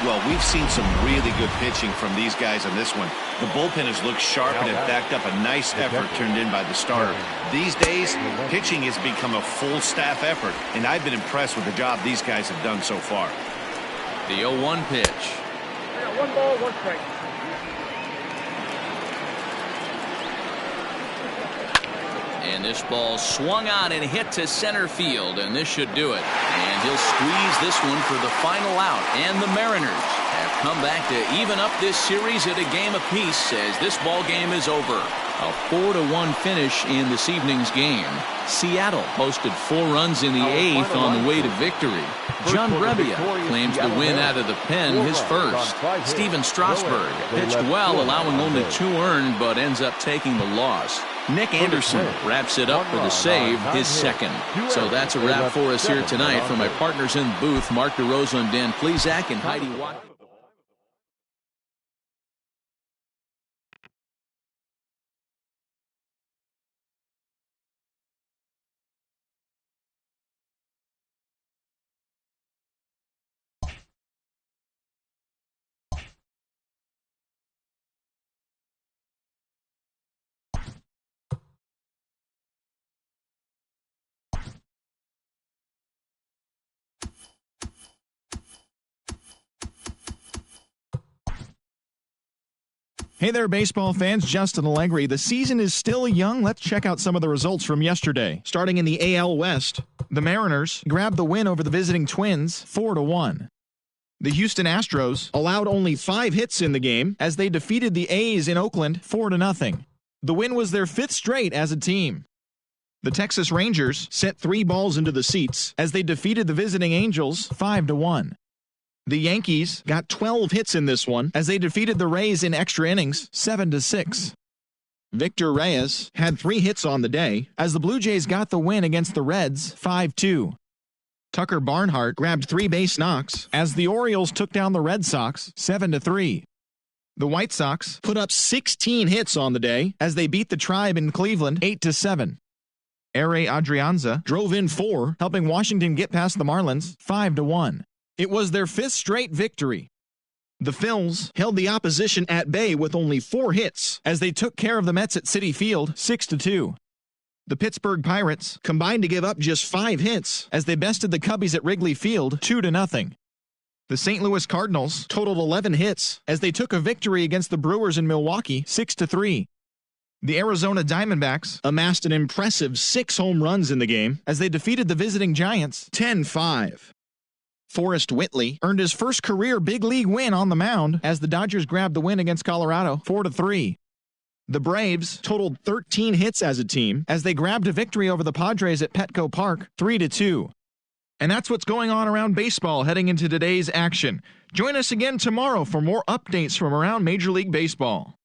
Well, we've seen some really good pitching from these guys on this one. The bullpen has looked sharp and it backed up a nice effort turned in by the starter. These days, pitching has become a full staff effort, and I've been impressed with the job these guys have done so far. The 0-1 pitch. I got 1 ball, 1 strike. And this ball swung on and hit to center field, and this should do it. And he'll squeeze this one for the final out. And the Mariners have come back to even up this series at a game apiece as this ball game is over. A 4-1 finish in this evening's game. Seattle posted 4 runs in the 8th on the way to victory. John Brebbia claims the win out of the pen, his first. Steven Strasburg pitched well, allowing only 2 earned, but ends up taking the loss. Nick Anderson wraps it up for the save, his second. So that's a wrap for us here tonight. For my partners in the booth, Mark DeRosa and Dan Plesac and Heidi Watt. Hey there, baseball fans. Justin Allegri. The season is still young. Let's check out some of the results from yesterday. Starting in the AL West, the Mariners grabbed the win over the visiting Twins 4-1. The Houston Astros allowed only 5 hits in the game as they defeated the A's in Oakland 4-0. The win was their 5th straight as a team. The Texas Rangers sent 3 balls into the seats as they defeated the visiting Angels 5-1. The Yankees got 12 hits in this one as they defeated the Rays in extra innings 7-6. Victor Reyes had 3 hits on the day as the Blue Jays got the win against the Reds 5-2. Tucker Barnhart grabbed 3 base knocks as the Orioles took down the Red Sox 7-3. The White Sox put up 16 hits on the day as they beat the Tribe in Cleveland 8-7. Ehire Adrianza drove in 4, helping Washington get past the Marlins 5-1. It was their 5th straight victory. The Phils held the opposition at bay with only 4 hits as they took care of the Mets at Citi Field 6-2. The Pittsburgh Pirates combined to give up just 5 hits as they bested the Cubbies at Wrigley Field 2-0. The St. Louis Cardinals totaled 11 hits as they took a victory against the Brewers in Milwaukee 6-3. The Arizona Diamondbacks amassed an impressive 6 home runs in the game as they defeated the visiting Giants 10-5. Forrest Whitley earned his first career big league win on the mound as the Dodgers grabbed the win against Colorado 4-3. The Braves totaled 13 hits as a team as they grabbed a victory over the Padres at Petco Park 3-2. And that's what's going on around baseball heading into today's action. Join us again tomorrow for more updates from around Major League Baseball.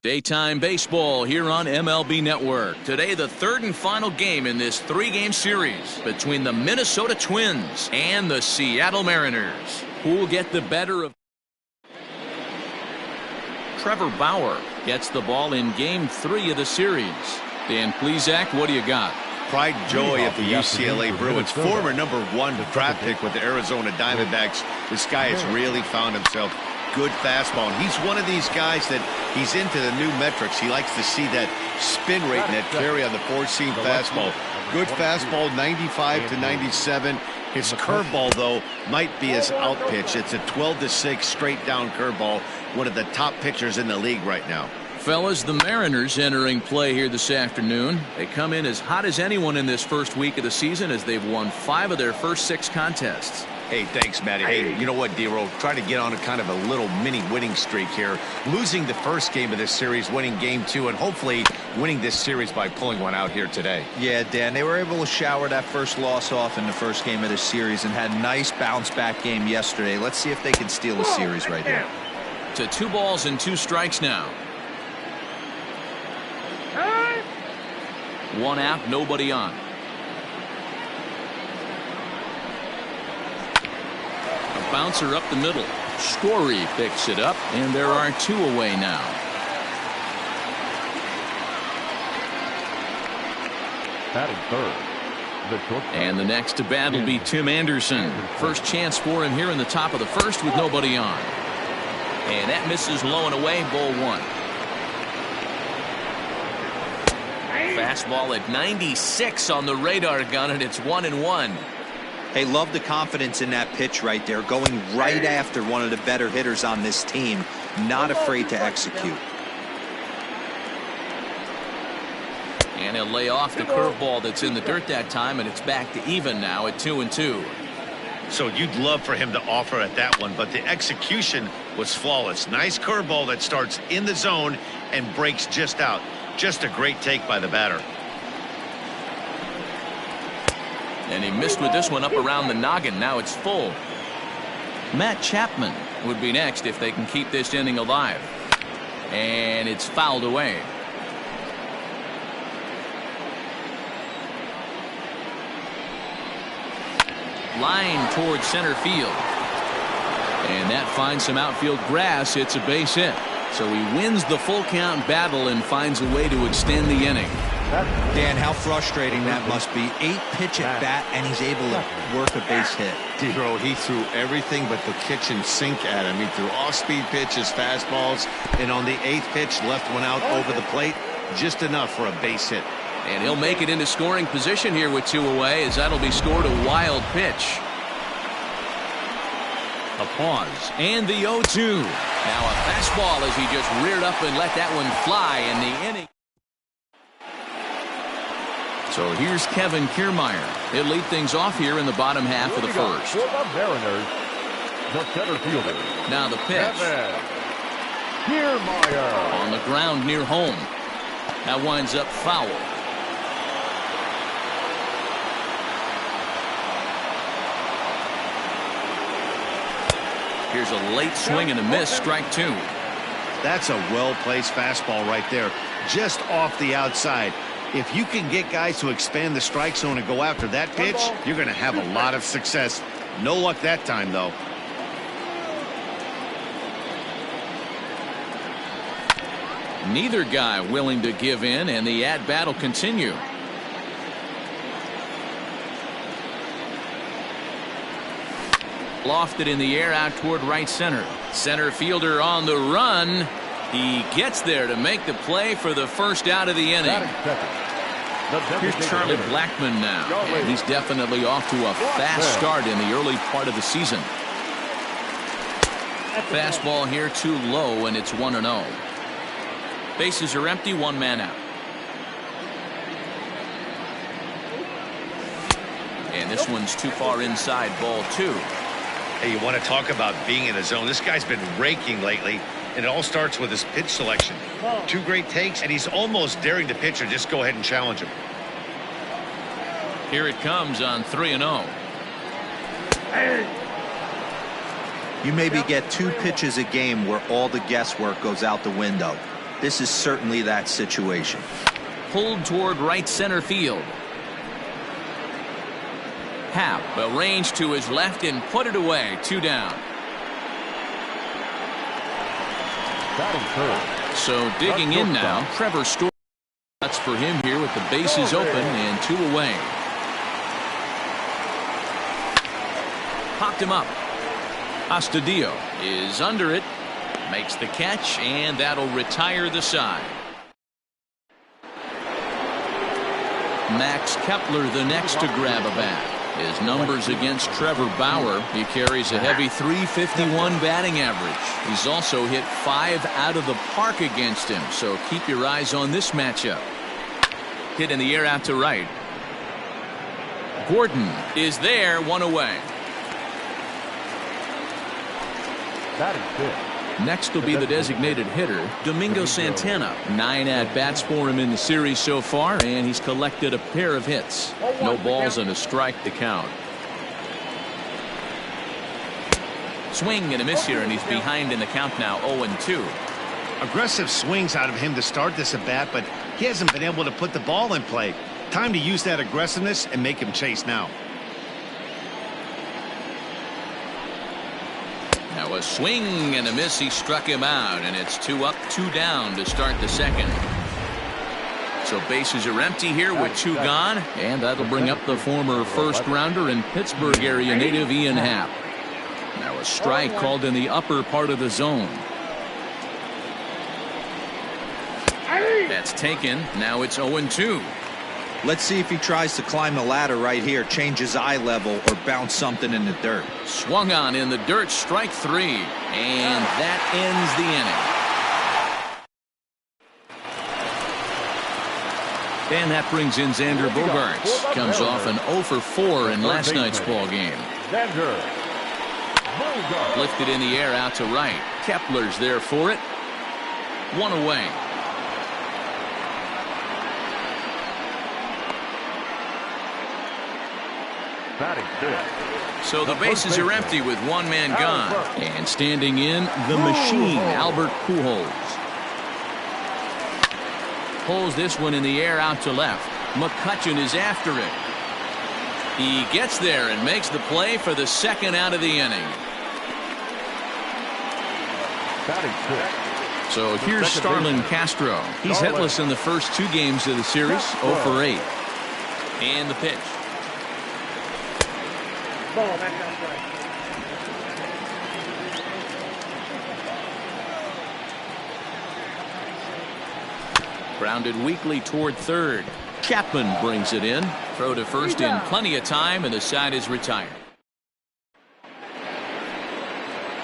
Daytime baseball here on MLB Network. Today, the third and final game in this three-game series between the Minnesota Twins and the Seattle Mariners. Who will get the better of... Trevor Bauer gets the ball in Game 3 of the series. Dan Plesac, what do you got? Pride and joy of the UCLA Bruins. Former #1 draft pick with the Arizona Diamondbacks. This guy has really found himself. Good fastball. And he's one of these guys that he's into the new metrics. He likes to see that spin rate and that carry on the four-seam fastball. Good fastball, 95 to 97. His curveball, though, might be his out pitch. It's a 12-6 straight down curveball. One of the top pitchers in the league right now. Fellas, the Mariners entering play here this afternoon. They come in as hot as anyone in this first week of the season as they've won 5 of their first 6 contests. Hey, thanks, Matty. Hey, you know what, D-Roll? Try to get on a kind of a little mini winning streak here. Losing the first game of this series, winning Game 2, and hopefully winning this series by pulling one out here today. Yeah, Dan, they were able to shower that first loss off in the first game of the series and had a nice bounce-back game yesterday. Let's see if they can steal the series right here. To 2 balls and 2 strikes now. 1 out, nobody on. A bouncer up the middle. Story picks it up, and there are 2 away now. Batting third. And the next to bat will be Tim Anderson. First chance for him here in the top of the first with nobody on. And that misses low and away, ball 1. Fastball at 96 on the radar gun, and it's 1-1. Hey, love the confidence in that pitch right there, going right after one of the better hitters on this team, not afraid to execute. And he'll lay off the curveball that's in the dirt that time, and it's back to even now at 2-2. So you'd love for him to offer at that one, but the execution was flawless. Nice curveball that starts in the zone and breaks just out. Just a great take by the batter. And he missed with this one up around the noggin. Now it's full. Matt Chapman would be next if they can keep this inning alive. And it's fouled away. Line towards center field. And that finds some outfield grass. It's a base hit. So he wins the full count battle and finds a way to extend the inning. Dan, how frustrating that must be. 8-pitch at bat, and he's able to work a base hit. D-Roll, he threw everything but the kitchen sink at him. He threw off-speed pitches, fastballs, and on the 8th pitch, left one out over the plate. Just enough for a base hit. And he'll make it into scoring position here with 2 away, as that'll be scored a wild pitch. A pause, and the 0-2. Now a fastball as he just reared up and let that one fly in the inning. So here's Kevin Kiermaier. He'll lead things off here in the bottom half of the first. For the Mariners, the center fielder. Now the pitch. Kiermaier. On the ground near home. That winds up foul. Here's a late swing and a miss, strike 2. That's a well-placed fastball right there, just off the outside. If you can get guys to expand the strike zone and go after that pitch, you're going to have a lot of success. No luck that time, though. Neither guy willing to give in, and the at-bat will continue. Lofted in the air out toward right center. Center fielder on the run. He gets there to make the play for the first out of the inning. Here's Charlie Blackmon now. And he's definitely off to a fast start in the early part of the season. Fastball here too low, and it's 1-0. Bases are empty, 1 man out. And this one's too far inside, ball 2. Hey, you want to talk about being in a zone. This guy's been raking lately, and it all starts with his pitch selection. 2 great takes, and he's almost daring the pitcher. Just go ahead and challenge him. Here it comes on 3-0. You maybe get 2 pitches a game where all the guesswork goes out the window. This is certainly that situation. Pulled toward right center field. Happ arranged to his left and put it away. 2 down. So digging in now, Trevor Story. That's for him here with the bases open and 2 away. Popped him up. Astudillo is under it. Makes the catch, and that'll retire the side. Max Kepler the next to grab a bat. His numbers against Trevor Bauer. He carries a heavy .351 batting average. He's also hit 5 out of the park against him, so keep your eyes on this matchup. Hit in the air out to right. Gordon is there, 1 away. Next will be the designated hitter, Domingo Santana. 9 at-bats for him in the series so far, and he's collected a pair of hits. No balls and a strike to count. Swing and a miss here, and he's behind in the count now, 0-2. Aggressive swings out of him to start this at bat, but he hasn't been able to put the ball in play. Time to use that aggressiveness and make him chase now. Now a swing and a miss. He struck him out, and it's 2 up, 2 down to start the second. So bases are empty here with 2 gone, and that'll bring up the former first-rounder and Pittsburgh area native Ian Happ. Now a strike called in the upper part of the zone. That's taken. Now it's 0-2. Let's see if he tries to climb the ladder right here, change his eye level, or bounce something in the dirt. Swung on in the dirt, strike 3, and that ends the inning. And that brings in Xander Bogaerts. Comes off an 0 for 4 in last night's ball game. Lifted in the air out to right. Kepler's there for it. 1 away. So the bases are empty with 1 man gone. And standing in, the machine, Albert Pujols. Pulls this one in the air out to left. McCutchen is after it. He gets there and makes the play for the 2nd out of the inning. So here's Starlin Castro. He's hitless in the first 2 games of the series, 0 for 8. And the pitch. Ball, back outside. Grounded weakly toward third. Chapman brings it in. Throw to first in plenty of time, and the side is retired.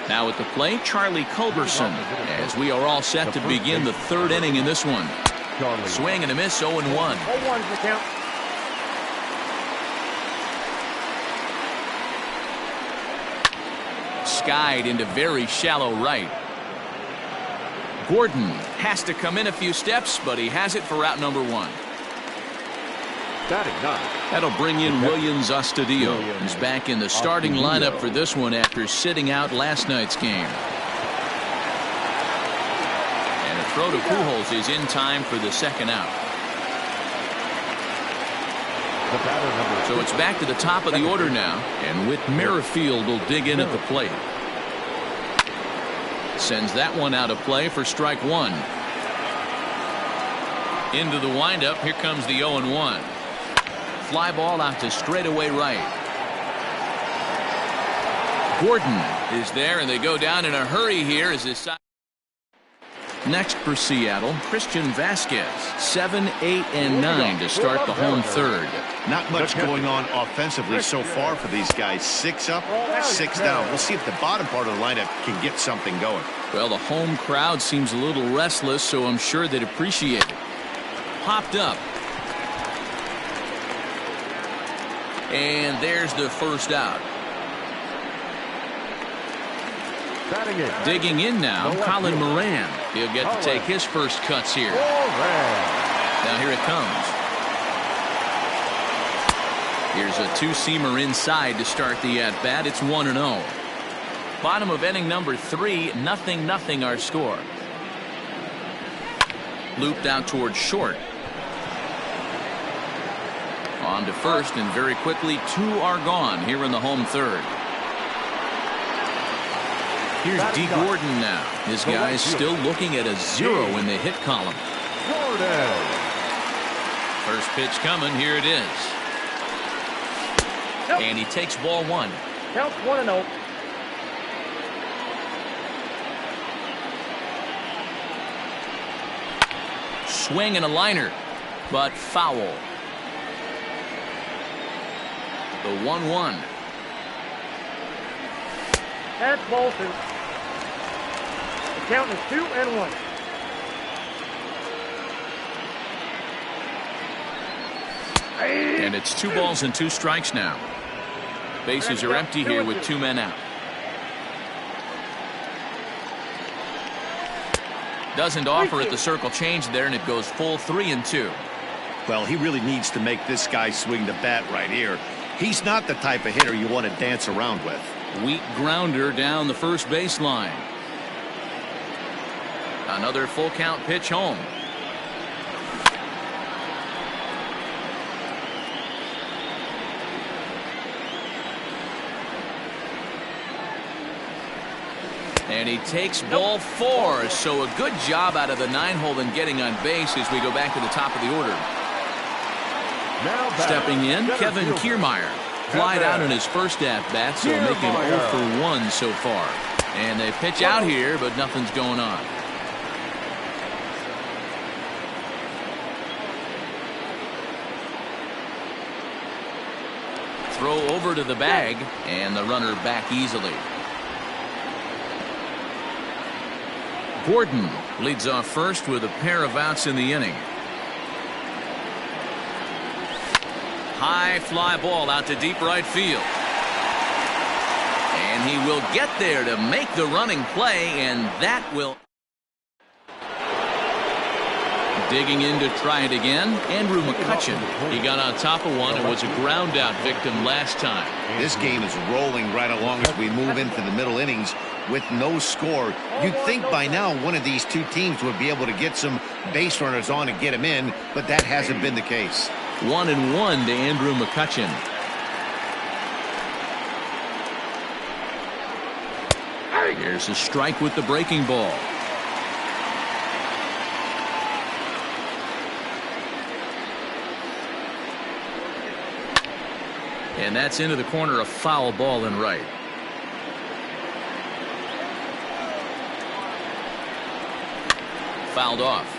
Now at the plate, Charlie Culberson, as we are all set to begin the 3rd inning in this one. Swing and a miss, 0-1. 0-1's the count. Skied into very shallow right. Gordon has to come in a few steps, but he has it for out number 1. That'll bring in Williams Astudillo. He's back in the starting lineup for this one after sitting out last night's game. And a throw to Pujols is in time for the 2nd out. So it's back to the top of the order now, and Whit Merrifield will dig in at the plate. Sends that one out of play for strike 1. Into the windup, here comes the 0-1. Fly ball out to straightaway right. Gordon is there, and they go down in a hurry here as this side. Next for Seattle, Christian Vasquez, 7, 8, and 9 to start the home 3rd. Not much going on offensively so far for these guys. 6 up, 6 down. We'll see if the bottom part of the lineup can get something going. Well, the home crowd seems a little restless, so I'm sure they'd appreciate it. Popped up. And there's the 1st out. Digging in now, Colin Moran. He'll get to take his first cuts here. Now here it comes. Here's a 2-seamer inside to start the at-bat. It's 1-0. Bottom of inning number 3, 0-0 our score. Looped out towards short. On to first, and very quickly 2 are gone here in the home third. Here's D. Gordon now. His guys still looking at a 0 in the hit column. First pitch coming. Here it is. And he takes ball 1. Count 1-0. Swing and a liner, but foul. The 1-1. That's ball 2. The count is 2-1. And it's 2 balls and 2 strikes now. Bases are empty here with 2 men out. Doesn't offer at the circle change there, and it goes full 3-2. Well, he really needs to make this guy swing the bat right here. He's not the type of hitter you want to dance around with. Weak grounder down the first baseline. Another full count pitch home. And he takes ball 4. So a good job out of the 9-hole in getting on base as we go back to the top of the order. Stepping in, Kevin Kiermaier. Flied out in his first at-bat, so making 0 for 1 so far. And they pitch out here, but nothing's going on. Throw over to the bag, and the runner back easily. Gordon leads off first with a pair of outs in the inning. High fly ball out to deep right field. And he will get there to make the running play, and that will... Digging in to try it again, Andrew McCutchen. He got on top of one and was a ground out victim last time. This game is rolling right along as we move into the middle innings with no score. You'd think by now one of these 2 teams would be able to get some base runners on and get them in, but that hasn't been the case. 1-1 to Andrew McCutchen. Here's a strike with the breaking ball. And that's into the corner, a foul ball and right. Fouled off.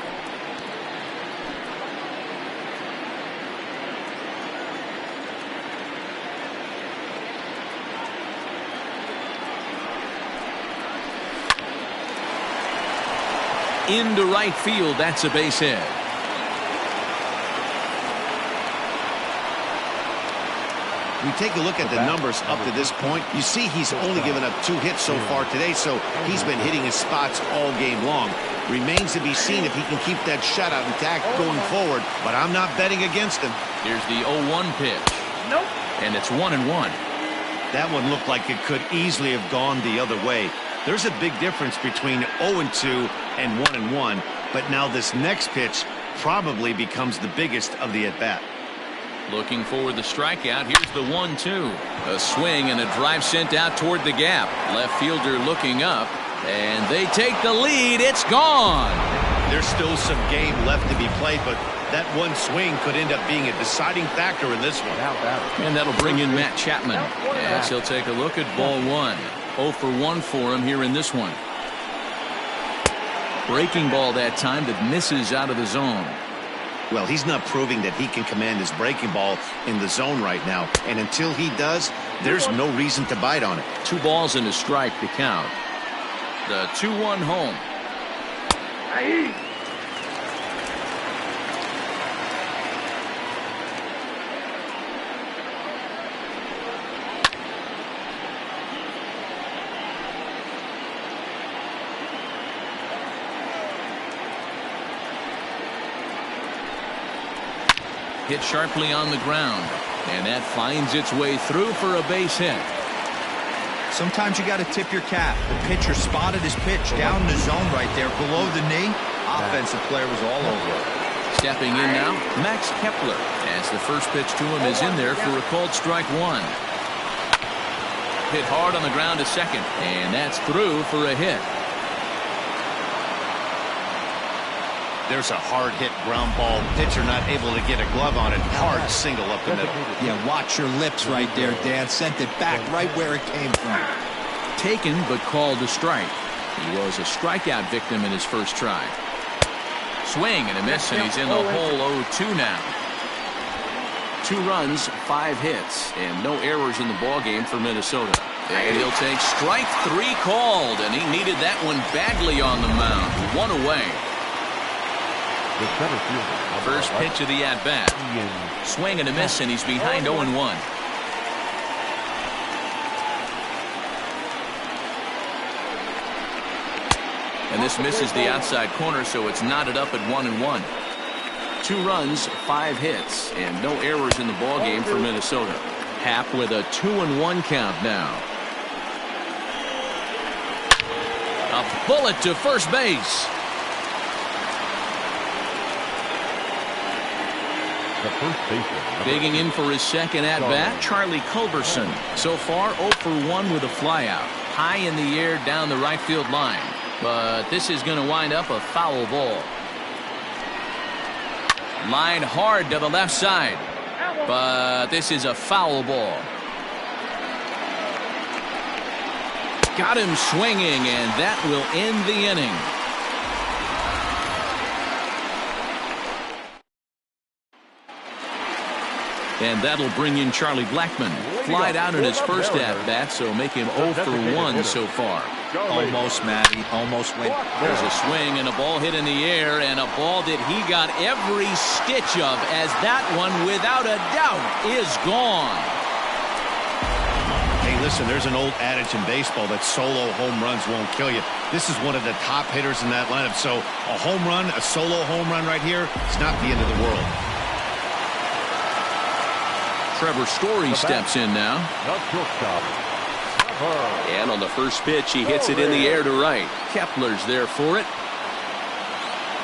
Into right field, that's a base hit. We take a look at the numbers up to this point. You see he's only given up 2 hits so far today, so he's been hitting his spots all game long. Remains to be seen if he can keep that shutout intact going forward, but I'm not betting against him. Here's the 0-1 pitch. Nope. And it's 1-1. That one looked like it could easily have gone the other way. There's a big difference between 0-2 and 1-1, but now this next pitch probably becomes the biggest of the at-bat. Looking for the strikeout. Here's the 1-2. A swing and a drive sent out toward the gap. Left fielder looking up, and they take the lead. It's gone. There's still some game left to be played, but that one swing could end up being a deciding factor in this one. And that'll bring in Matt Chapman as he'll take a look at ball 1. 0 for 1 for him here in this one. Breaking ball that time that misses out of the zone. Well, he's not proving that he can command his breaking ball in the zone right now. And until he does, there's no reason to bite on it. 2 balls and a strike to count. The 2-1 home. Hit sharply on the ground, and that finds its way through for a base hit. Sometimes you got to tip your cap. The pitcher spotted his pitch down the zone right there below the knee. offensive player was all over it. Stepping in now, Max Kepler, as the first pitch to him is in there for a called strike one. Hit hard on the ground to second, and that's through for a hit. There's a hard hit ground ball. Pitcher not able to get a glove on it. Hard single up the middle. Yeah, watch your lips right there, Dan. Sent it back right where it came from. Taken but called a strike. He was a strikeout victim in his first try. Swing and a miss, and he's in the hole 0-2 now. 2 runs, 5 hits, and no errors in the ballgame for Minnesota. And he'll take strike 3 called, and he needed that one badly on the mound. 1 away. First pitch of the at-bat. Swing and a miss, and he's behind 0-1. And this misses the outside corner, so it's knotted up at 1-1. 2 runs, 5 hits, and no errors in the ballgame for Minnesota. Happ with a 2-1 count now. A bullet to first base. The first baseman. Digging in for his second at-bat, Charlie Culberson. So far, 0 for 1 with a flyout. High in the air down the right field line. But this is going to wind up a foul ball. Line hard to the left side. But this is a foul ball. Got him swinging, and that will end the inning. And that'll bring in Charlie Blackmon. Flied out in his first at-bat, so make him 0 for 1 so far. Almost, Matty. Almost went. There's a swing and a ball hit in the air, and a ball that he got every stitch of, as that one, without a doubt, is gone. Hey, listen, there's an old adage in baseball that solo home runs won't kill you. This is one of the top hitters in that lineup, so a home run, a solo home run right here, it's not the end of the world. Trevor Story steps in now. And on the first pitch, he hits it in the air to right. Kepler's there for it.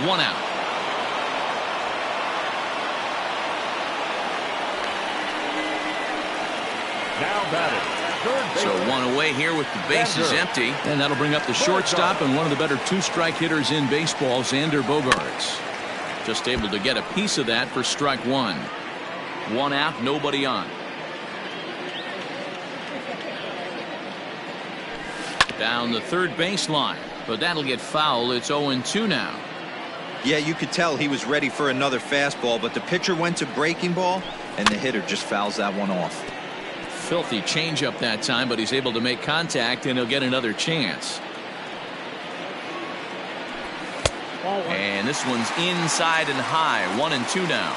1 out. Now batting. So 1 away here with the bases empty. And that'll bring up the shortstop and one of the better 2-strike hitters in baseball, Xander Bogaerts. Just able to get a piece of that for strike 1. 1 out, nobody on. Down the third baseline, but that'll get foul. It's 0-2 now. Yeah, you could tell he was ready for another fastball, but the pitcher went to breaking ball, and the hitter just fouls that one off. Filthy changeup that time, but he's able to make contact, and he'll get another chance. And this one's inside and high. 1-2 now.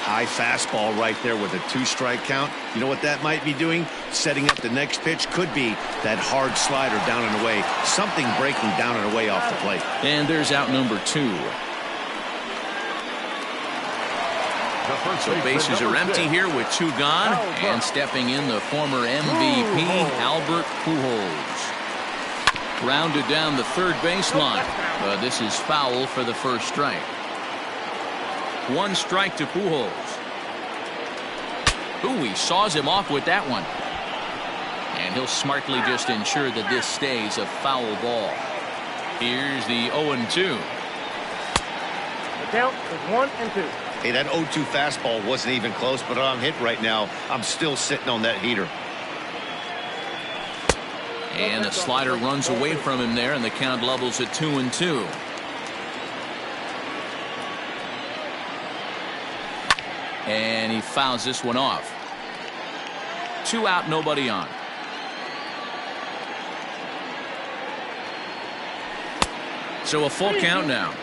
High fastball right there with a 2-strike count. You know what that might be doing? Setting up the next pitch. Could be that hard slider down and away. Something breaking down and away off the plate. And there's out number 2. So bases are empty here with 2 gone. And stepping in, the former MVP, Albert Pujols. Rounded down the third baseline. But this is foul for the first strike. 1 strike to Pujols. Ooh, he saws him off with that one. And he'll smartly just ensure that this stays a foul ball. Here's the 0-2. The count is 1-2. Hey, that 0-2 fastball wasn't even close, but I'm hit right now. I'm still sitting on that heater. And the slider runs away from him there, and the count levels at 2-2. And he fouls this one off. 2 out, nobody on. So a full count now.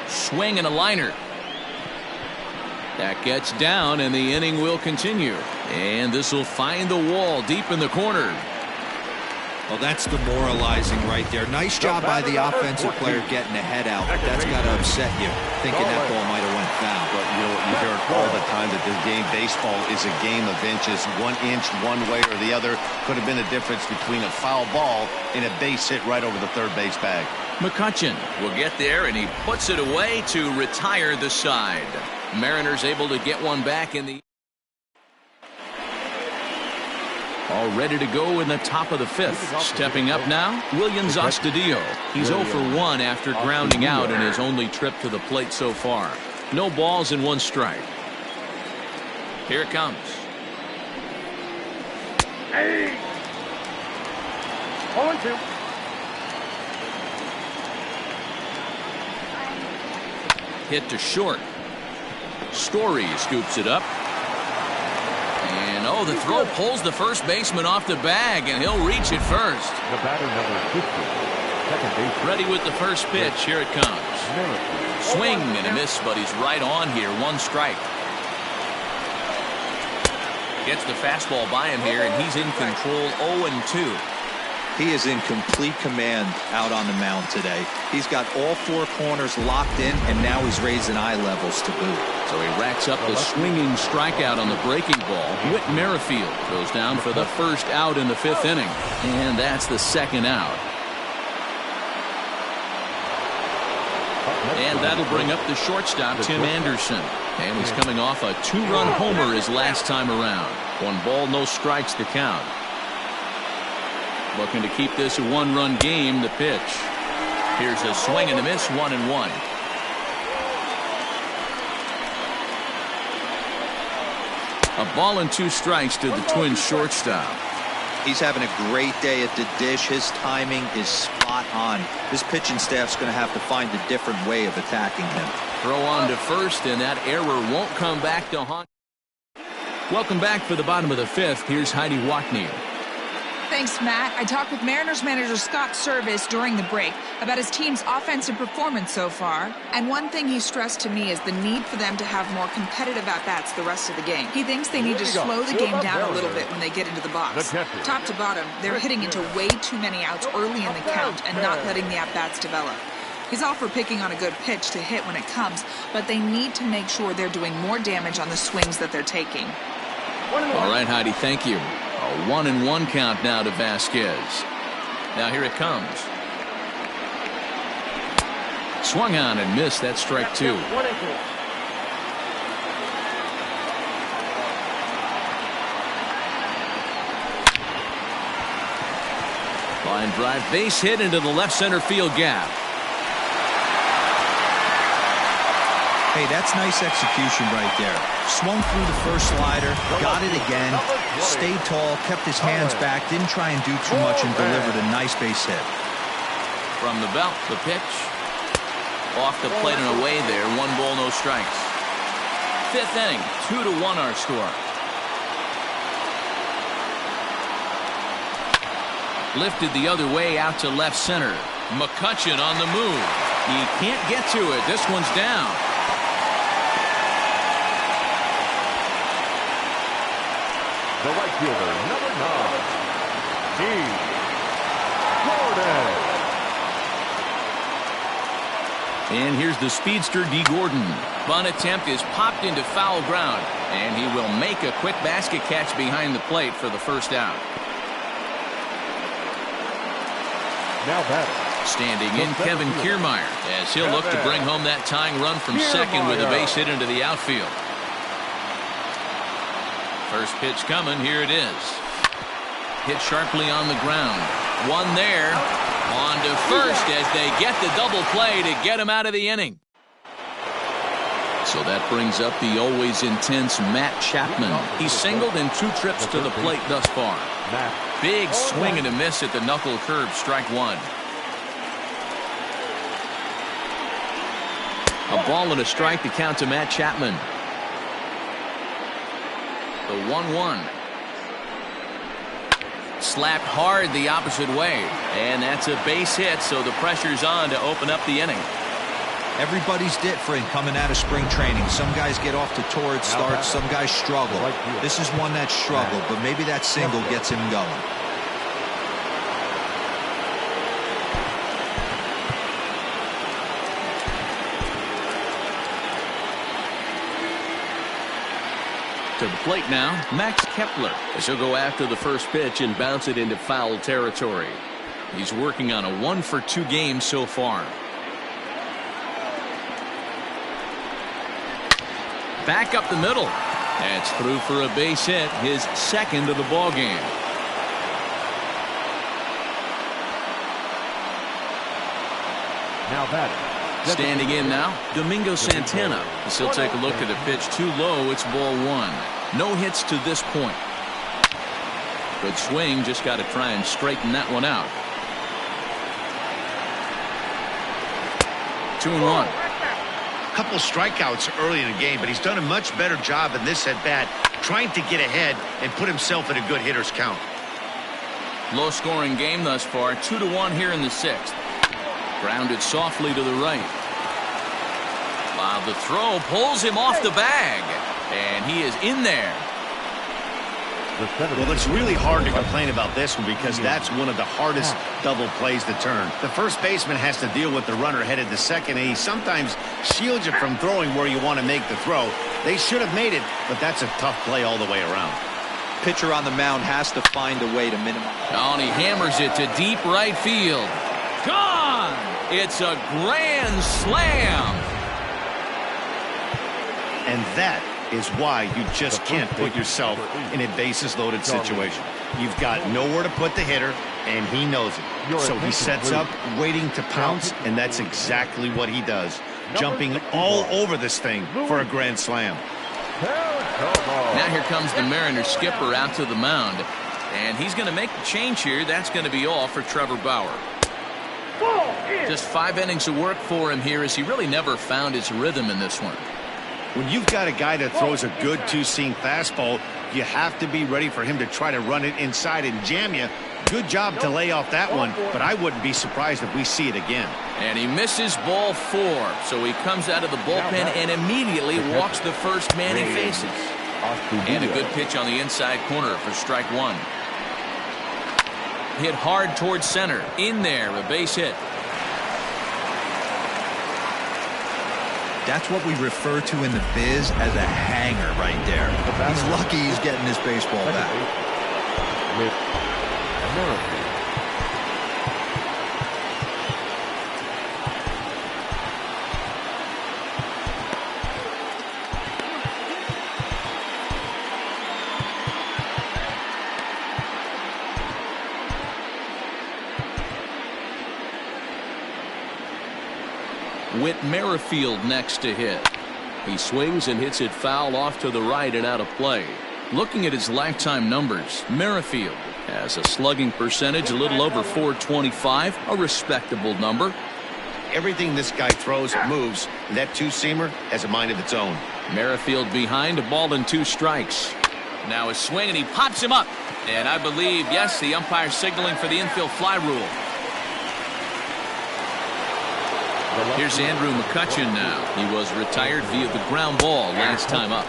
Swing and a liner. That gets down, and the inning will continue. And this will find the wall deep in the corner. Well, that's demoralizing right there. Nice job by the offensive player getting the head out. But that's got to upset you, thinking that ball might have went foul. But you hear it all the time that this game, baseball, is a game of inches. 1 inch one way or the other could have been the difference between a foul ball and a base hit right over the third base bag. McCutchen will get there, and he puts it away to retire the side. Mariners able to get one back in the... All ready to go in the top of the 5th. Stepping up now, Willians Astudillo. He's 0 for 1 after grounding out in his only trip to the plate so far. No balls and 1 strike. Here it comes. Hey! 0-2. Hit to short. Story scoops it up. And, oh, the throw pulls the first baseman off the bag, and he'll reach it first. The batter, number 50, second base. Ready with the first pitch. Here it comes. Swing and a miss, but he's right on here. 1 strike. Gets the fastball by him here, and he's in control. 0-2. He is in complete command out on the mound today. He's got all 4 corners locked in, and now he's raising eye levels to boot. So he racks up the swinging strikeout on the breaking ball. Whit Merrifield goes down for the first out in the 5th inning. And that's the 2nd out. And that'll bring up the shortstop, Tim Anderson. And he's coming off a 2-run homer his last time around. 1 ball, no strikes to count. Looking to keep this a 1-run game. The pitch. Here's a swing and a miss. 1-1. A ball and 2 strikes to the Twins shortstop. He's having a great day at the dish. His timing is spot on. His pitching staff's going to have to find a different way of attacking him. Throw on to first, and that error won't come back to haunt. Welcome back for the bottom of the 5th. Here's Heidi Watney. Thanks, Matt. I talked with Mariners manager Scott Service during the break about his team's offensive performance so far. And one thing he stressed to me is the need for them to have more competitive at-bats the rest of the game. He thinks they need to slow the game down a little bit when they get into the box. Top to bottom, they're hitting into way too many outs early in the count and not letting the at-bats develop. He's all for picking on a good pitch to hit when it comes, but they need to make sure they're doing more damage on the swings that they're taking. All right, Heidi, thank you. A 1-1 count now to Vasquez. Now here it comes. Swung on and missed. That's strike 2. Line drive, base hit into the left center field gap. Hey, that's nice execution right there. Swung through the first slider, got it again, stayed tall, kept his hands back, didn't try and do too much, and delivered a nice base hit. From the belt, the pitch. Off the plate and away there. 1 ball, no strikes. 5th inning, 2-1 our score. Lifted the other way out to left center. McCutchen on the move. He can't get to it. This one's down. The right fielder, number 9, Dee Gordon. And here's the speedster, Dee Gordon. Bunt attempt is popped into foul ground, and he will make a quick basket catch behind the plate for the first out. Now batting. Standing in, Kevin Kiermaier, as he'll look to bring home that tying run from second with a base hit into the outfield. First pitch coming. Here it is. Hit sharply on the ground. 1 there. On to first as they get the double play to get him out of the inning. So that brings up the always intense Matt Chapman. He's singled in 2 trips to the plate thus far. Big swing and a miss at the knuckle curve. Strike 1. A ball and a strike to count to Matt Chapman. The 1-1. Slapped hard the opposite way. And that's a base hit, so the pressure's on to open up the inning. Everybody's different coming out of spring training. Some guys get off to torrid starts. Some guys struggle. This is one that struggled, but maybe that single gets him going. To the plate now, Max Kepler, as he'll go after the first pitch and bounce it into foul territory. He's working on a 1-for-2 game so far. Back up the middle. That's through for a base hit, his second of the ball game. Now batting. Standing in now, Domingo Santana. As he'll take a look at a pitch too low. It's ball one. No hits to this point. Good swing. Just got to try and straighten that one out. 2-1. A couple strikeouts early in the game, but he's done a much better job in this at-bat trying to get ahead and put himself in a good hitter's count. Low-scoring game thus far. 2-1 here in the sixth. Grounded softly to the right. While the throw pulls him off the bag. And he is in there. Well, it's really hard to complain about this one because that's one of the hardest double plays to turn. The first baseman has to deal with the runner headed to second, and he sometimes shields you from throwing where you want to make the throw. They should have made it, but that's a tough play all the way around. Pitcher on the mound has to find a way to minimize. Oh, and he hammers it to deep right field. Gone! It's a grand slam. And that is why you just can't put yourself in a bases-loaded situation. You've got nowhere to put the hitter, and he knows it. So he sets up, waiting to pounce, and that's exactly what he does. Jumping all over this thing for a grand slam. Now here comes the Mariners skipper out to the mound. And he's going to make the change here. That's going to be all for Trevor Bauer. Just 5 innings of work for him here as he really never found his rhythm in this one. When you've got a guy that throws a good two-seam fastball, you have to be ready for him to try to run it inside and jam you. Good job to lay off that one, but I wouldn't be surprised if we see it again. And he misses ball 4, so he comes out of the bullpen and immediately walks the first man he faces. And a good pitch on the inside corner for strike one. Hit hard towards center. In there, a base hit. That's what we refer to in the biz as a hanger right there. He's lucky he's getting his baseball back. Whit Merrifield next to hit. He swings and hits it foul off to the right and out of play. Looking at his lifetime numbers, Merrifield has a slugging percentage a little over .425, a respectable number. Everything this guy throws moves, and that two-seamer has a mind of its own. Merrifield behind, a ball and 2 strikes. Now a swing and he pops him up. And I believe, yes, the umpire signaling for the infield fly rule. Here's Andrew McCutchen now. He was retired via the ground ball last time up.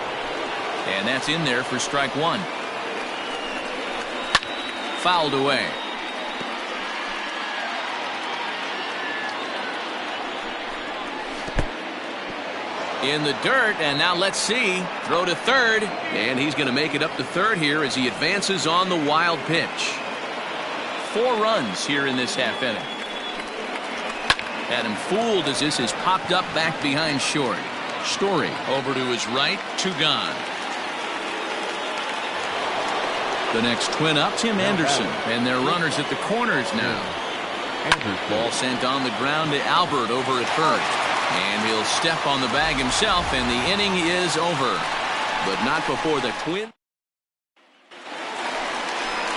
And that's in there for strike one. Fouled away. In the dirt, and now let's see. Throw to third, and he's going to make it up to third here as he advances on the wild pitch. 4 runs here in this half inning. Had him fooled as this is popped up back behind short. Story over to his right, 2 gone. The next twin up, Tim Anderson, and their runners at the corners now. Ball sent on the ground to Albert over at first. And he'll step on the bag himself, and the inning is over. But not before the twin.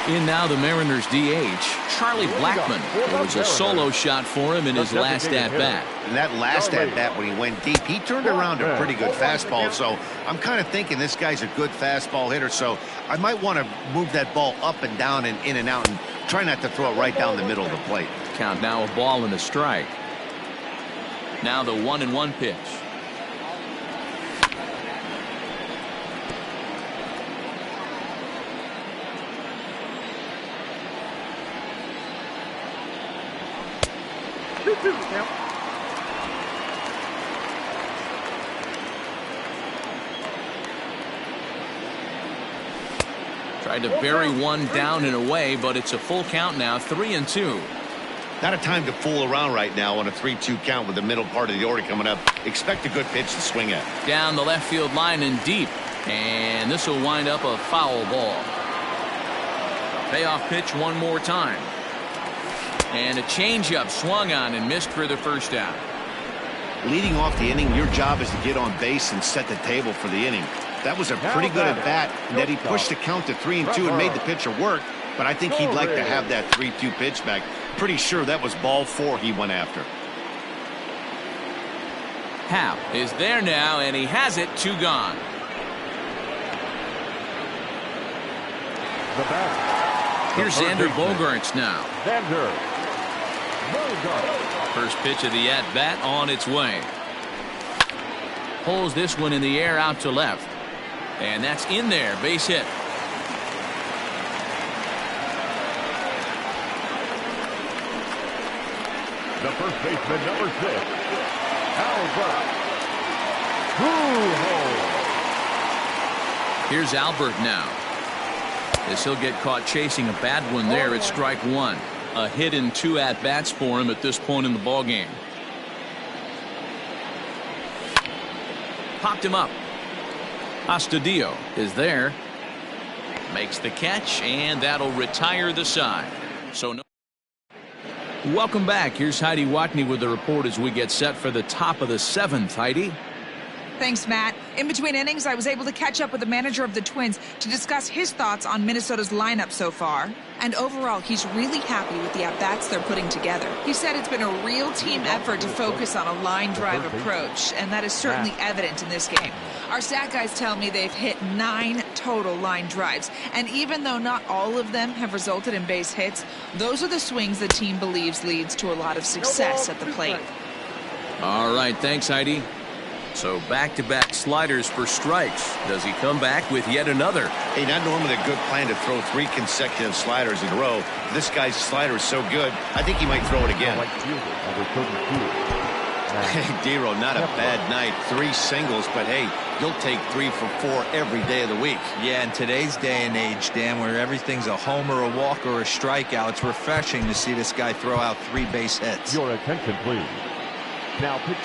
In now the Mariners DH, Charlie Blackmon. It was a solo shot for him in his last at-bat. And that last at-bat when he went deep, he turned around a pretty good fastball. So I'm kind of thinking this guy's a good fastball hitter. So I might want to move that ball up and down and in and out and try not to throw it right down the middle of the plate. Count now a ball and a strike. Now the 1-1 pitch. Tried to bury one down and away, but it's a full count now, 3-2. Not a time to fool around right now on a 3-2 count with the middle part of the order coming up. Expect a good pitch to swing at. Down the left field line and deep. And this will wind up a foul ball. Payoff pitch one more time. And a changeup swung on and missed for the first out. Leading off the inning, your job is to get on base and set the table for the inning. That was a pretty good at bat, and that he pushed the count to 3-2 and made the pitcher work. But I think he'd like to have that 3-2 pitch back. Pretty sure that was ball 4 he went after. Happ is there now, and he has it, 2 gone. The batter. Here's Xander Bogaerts now. Xander Bogaerts. First pitch of the at-bat on its way. Pulls this one in the air out to left. And that's in there, base hit. The first baseman, number 6, Albert Pujols. Here's Albert now. As he'll get caught chasing a bad one there at strike 1. A hit in 2 at-bats for him at this point in the ballgame. Popped him up. Astudillo is there. Makes the catch, and that'll retire the side. So no. Welcome back. Here's Heidi Watney with the report as we get set for the top of the 7th. Heidi. Thanks, Matt. In between innings, I was able to catch up with the manager of the Twins to discuss his thoughts on Minnesota's lineup so far. And overall, he's really happy with the at-bats they're putting together. He said it's been a real team effort to focus on a line drive approach, and that is certainly evident in this game. Our stat guys tell me they've hit 9 total line drives, and even though not all of them have resulted in base hits, those are the swings the team believes leads to a lot of success at the plate. All right, thanks, Heidi. So back-to-back sliders for strikes. Does he come back with yet another? Hey, not normally a good plan to throw 3 consecutive sliders in a row. This guy's slider is so good, I think he might throw it again. Hey, Dero, not a bad night. 3 singles, but hey, you'll take 3 for 4 every day of the week. Yeah, in today's day and age, Dan, where everything's a homer, a walk, or a strikeout, it's refreshing to see this guy throw out 3 base hits. Your attention, please.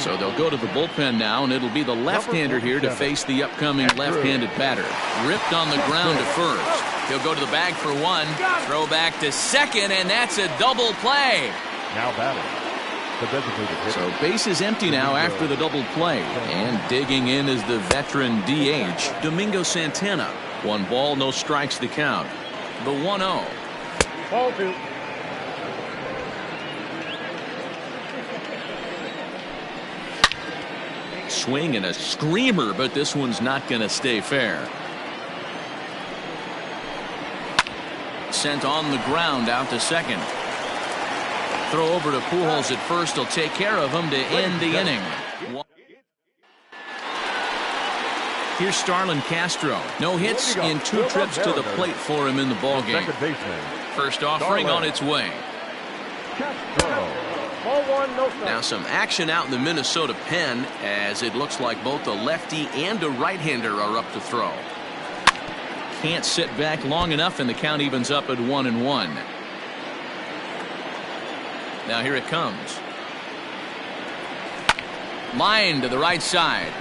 So they'll go to the bullpen now, and it'll be the left-hander here to face the upcoming left-handed batter. Ripped on the ground to first. He'll go to the bag for 1. Throw back to second, and that's a double play. Now batting. The designated hitter. So base is empty now after the double play. And digging in is the veteran DH, Domingo Santana. 1 ball, no strikes to count. The 1-0. Ball 2. Swing and a screamer, but this one's not going to stay fair. Sent on the ground out to second. Throw over to Pujols at first. He'll take care of him to end the inning. Here's Starlin Castro. No hits in 2 trips to the plate for him in the ballgame. First offering on its way. Now some action out in the Minnesota pen, as it looks like both a lefty and a right-hander are up to throw. Can't sit back long enough, and the count evens up at 1-1. Now here it comes. Line to the right side.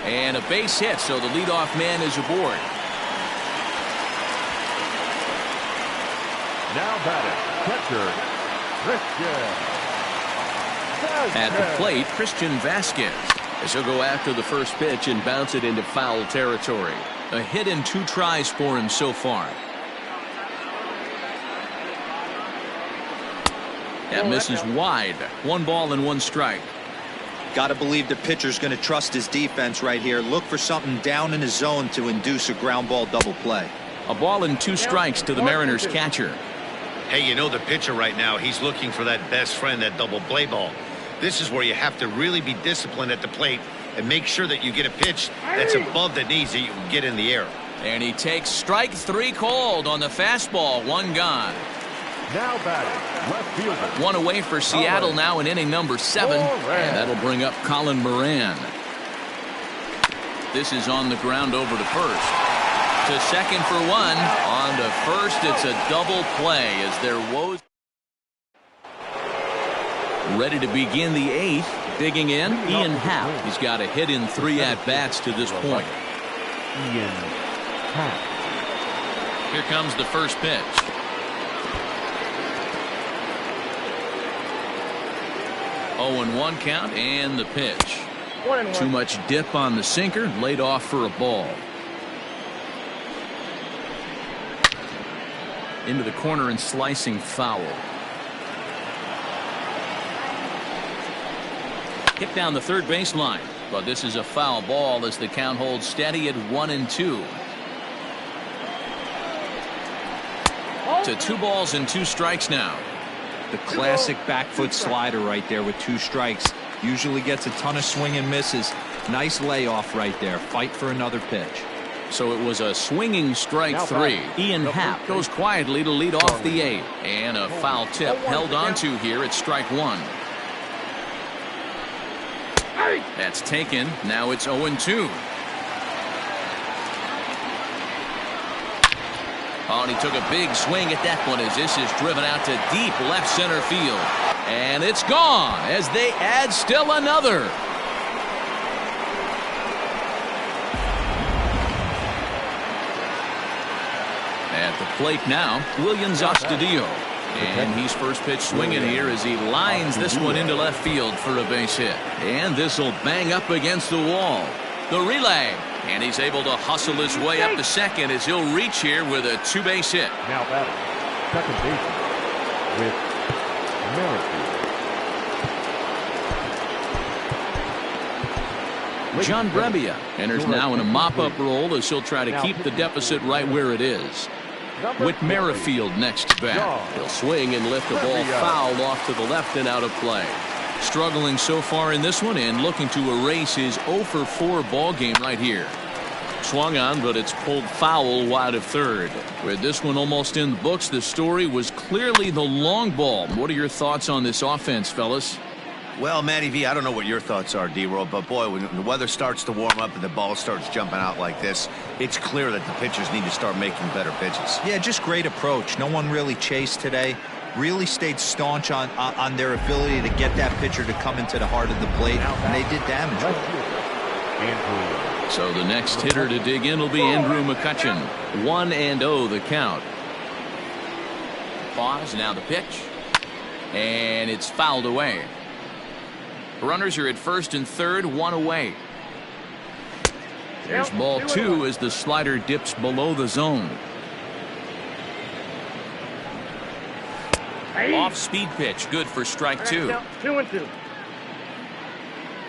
And a base hit, so the leadoff man is aboard. Now batting, catcher, Christian. At the plate, Christian Vasquez, as he'll go after the first pitch and bounce it into foul territory. A hit in 2 tries for him so far. That misses wide. 1 ball and 1 strike. Got to believe the pitcher's going to trust his defense right here. Look for something down in his zone to induce a ground ball double play. A ball and 2 strikes to the Mariners catcher. Hey, you know the pitcher right now, he's looking for that best friend, that double play ball. This is where you have to really be disciplined at the plate and make sure that you get a pitch that's above the knees that you can get in the air. And he takes strike 3 called on the fastball. 1 gone. Now batting, left fielder. 1 away for Seattle now in inning number 7. And that'll bring up Colin Moran. This is on the ground over to first. to second for one. On to first, it's a double play as there woes. Ready to begin the 8th. Digging in, Ian Happ. He's got a hit in 3 at-bats to this point. Ian Happ. Here comes the first pitch. Oh, and 1 count, and the pitch. Too much dip on the sinker, laid off for a ball. Into the corner and slicing foul. Hit down the third baseline, but this is a foul ball as the count holds steady at 1-2. To 2 balls and 2 strikes now. The classic back foot slider right there with 2 strikes. Usually gets a ton of swing and misses. Nice layoff right there. Fight for another pitch. So it was a swinging strike 3. Ian Happ goes quietly to lead off the 8th. And a foul tip held onto here at strike 1. That's taken. Now it's 0-2. Oh, and he took a big swing at that one as this is driven out to deep left center field. And it's gone as they add still another. At the plate now, Williams Astudillo. And he's first pitch swinging here as he lines this one into left field for a base hit. And this will bang up against the wall. The relay. And he's able to hustle his way up to second as he'll reach here with a 2-base hit. Now batting, second baseman with Merrifield. John Brebbia enters now in a mop-up role as he'll try to keep the deficit right where it is. With Merrifield next to bat, he'll swing and lift the ball foul off to the left and out of play. Struggling so far in this one and looking to erase his 0-for-4 ball game right here. Swung on, but it's pulled foul wide of third. With this one almost in the books, the story was clearly the long ball. What are your thoughts on this offense, fellas? Well, Matty V, I don't know what your thoughts are, D-Roll, but boy, when the weather starts to warm up and the ball starts jumping out like this, it's clear that the pitchers need to start making better pitches. Yeah, just great approach. No one really chased today. Really stayed staunch on their ability to get that pitcher to come into the heart of the plate, and they did damage. So the next hitter to dig in will be Andrew McCutchen. 1-0 the count. Pause, now the pitch. And it's fouled away. Runners are at first and third, 1 away. There's ball 2 as the slider dips below the zone. Off-speed pitch, good for strike 2. 2-2.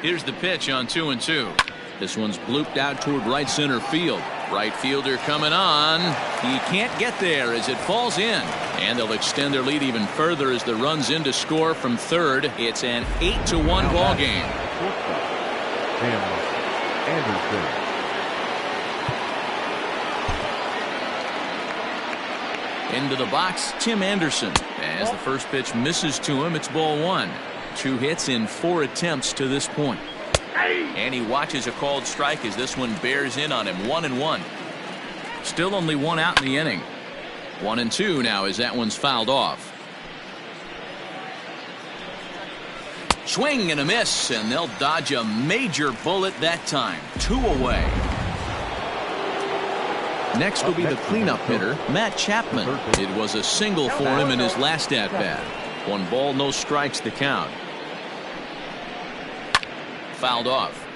Here's the pitch on 2-2. This one's blooped out toward right center field. Right fielder coming on. He can't get there as it falls in. And they'll extend their lead even further as the run's in to score from third. It's an 8-1 ball game. Into the box, Tim Anderson. As the first pitch misses to him, it's ball 1. 2 hits in 4 attempts to this point. And he watches a called strike as this one bears in on him. 1-1. Still only 1 out in the inning. 1-2 now as that one's fouled off. Swing and a miss, and they'll dodge a major bullet that time. 2 away. Next will be the cleanup hitter, Matt Chapman. It was a single for him in his last at-bat. 1 ball, no strikes the count. Fouled off.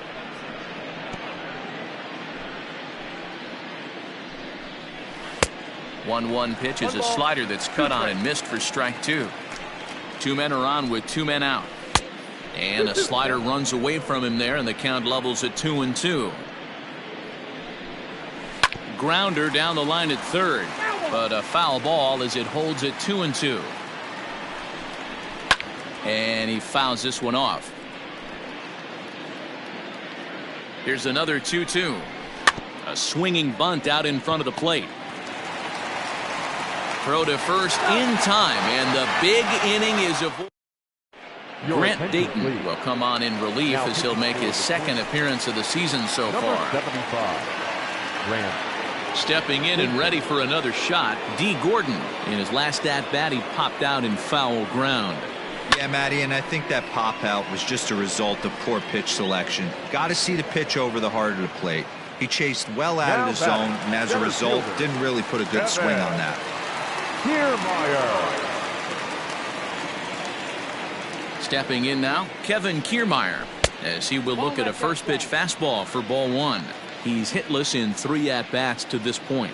One pitch is a slider that's cut on and missed for strike 2. 2 men are on with 2 men out. And a slider runs away from him there, and the count levels at 2-2. Grounder down the line at third, but a foul ball as it holds at 2-2. And he fouls this one off. Here's another 2-2. A swinging bunt out in front of the plate. Throw to first in time, and the big inning is avoided. Grant Dayton will come on in relief as he'll make his 2nd appearance of the season so far. 75, Grant Stepping in and ready for another shot, D. Gordon. In his last at-bat, he popped out in foul ground. Yeah, Matty, and I think that pop out was just a result of poor pitch selection. Got to see the pitch over the heart of the plate. He chased well out of the zone, and as a result, didn't really put a good swing on that. Stepping in now, Kevin Kiermaier, as he will look at a first pitch fastball for ball one. He's hitless in 3 at-bats to this point.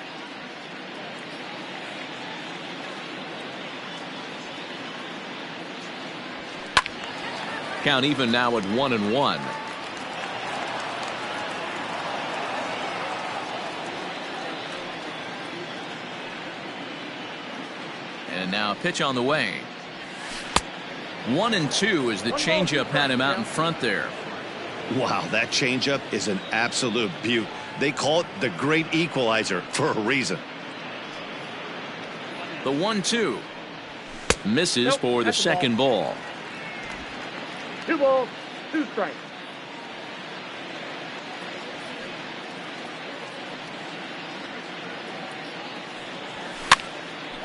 Count even now at 1-1. And now a pitch on the way. 1-2 as the changeup had him out in front there. Wow, that changeup is an absolute beaut. They call it the great equalizer for a reason. The 1-2 misses for the second ball. 2 balls, 2 strikes.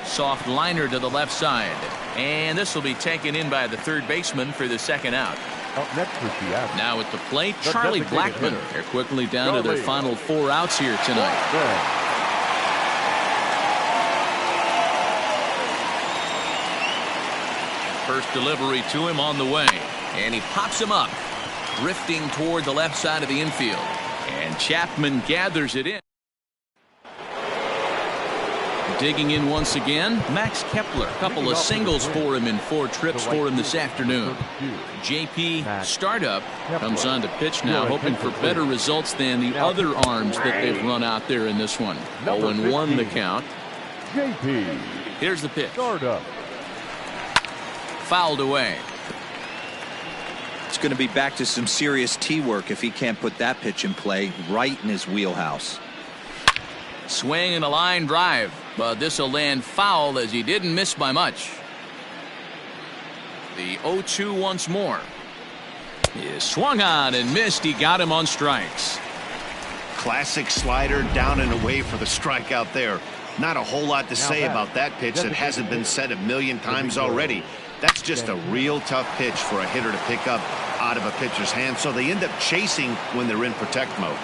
Soft liner to the left side, and this will be taken in by the third baseman for the second out. Up next for Seattle. Now at the plate, Charlie Blackmon. They're quickly down to their final 4 outs here tonight. First delivery to him on the way, and he pops him up, drifting toward the left side of the infield, and Chapman gathers it in. Digging in once again, Max Kepler. A couple of singles for him in 4 trips for him this afternoon. JP startup comes on to pitch now, hoping for better results than the other arms that they've run out there in this one. 0-1 the count. JP. Here's the pitch. Startup. Fouled away. It's going to be back to some serious tee work if he can't put that pitch in play right in his wheelhouse. Swing and a line drive, but this will land foul as he didn't miss by much. The 0-2 once more. He swung on and missed. He got him on strikes. Classic slider down and away for the strikeout there. Not a whole lot to say about that pitch that hasn't been said a million times already. That's just a real tough pitch for a hitter to pick up out of a pitcher's hand, so they end up chasing when they're in protect mode.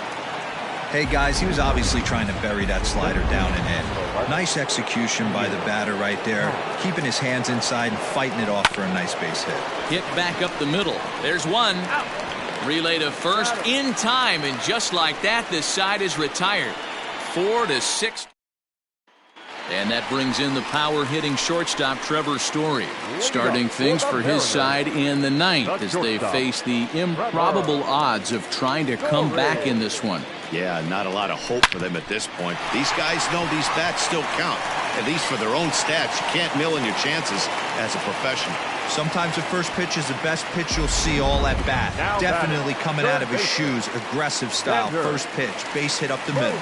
Hey guys, he was obviously trying to bury that slider down and in. Nice execution by the batter right there, keeping his hands inside and fighting it off for a nice base hit. Hit back up the middle. There's one. Relay to first in time, and just like that, this side is retired. 4-6. And that brings in the power-hitting shortstop Trevor Story, starting things for his side in the 9th as they face the improbable odds of trying to come back in this one. Yeah, not a lot of hope for them at this point. These guys know these bats still count, at least for their own stats. You can't mill in your chances as a professional. Sometimes the first pitch is the best pitch you'll see all at bat. Definitely coming out of his shoes, aggressive style. First pitch, base hit up the middle.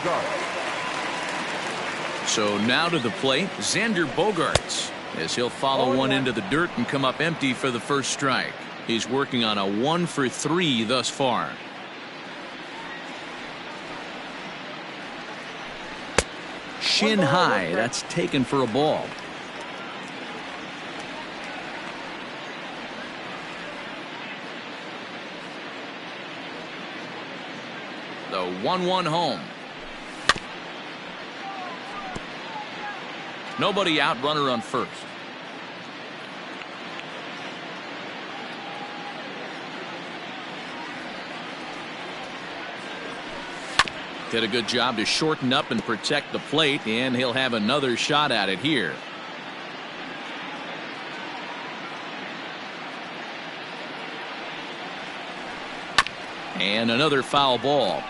So now to the plate, Xander Bogaerts, as he'll follow one into the dirt and come up empty for the first strike. He's working on a 1-for-3 thus far. Shin high, that's taken for a ball. The 1-1 home. Nobody out, runner on first. Did a good job to shorten up and protect the plate, and he'll have another shot at it here. And another foul ball.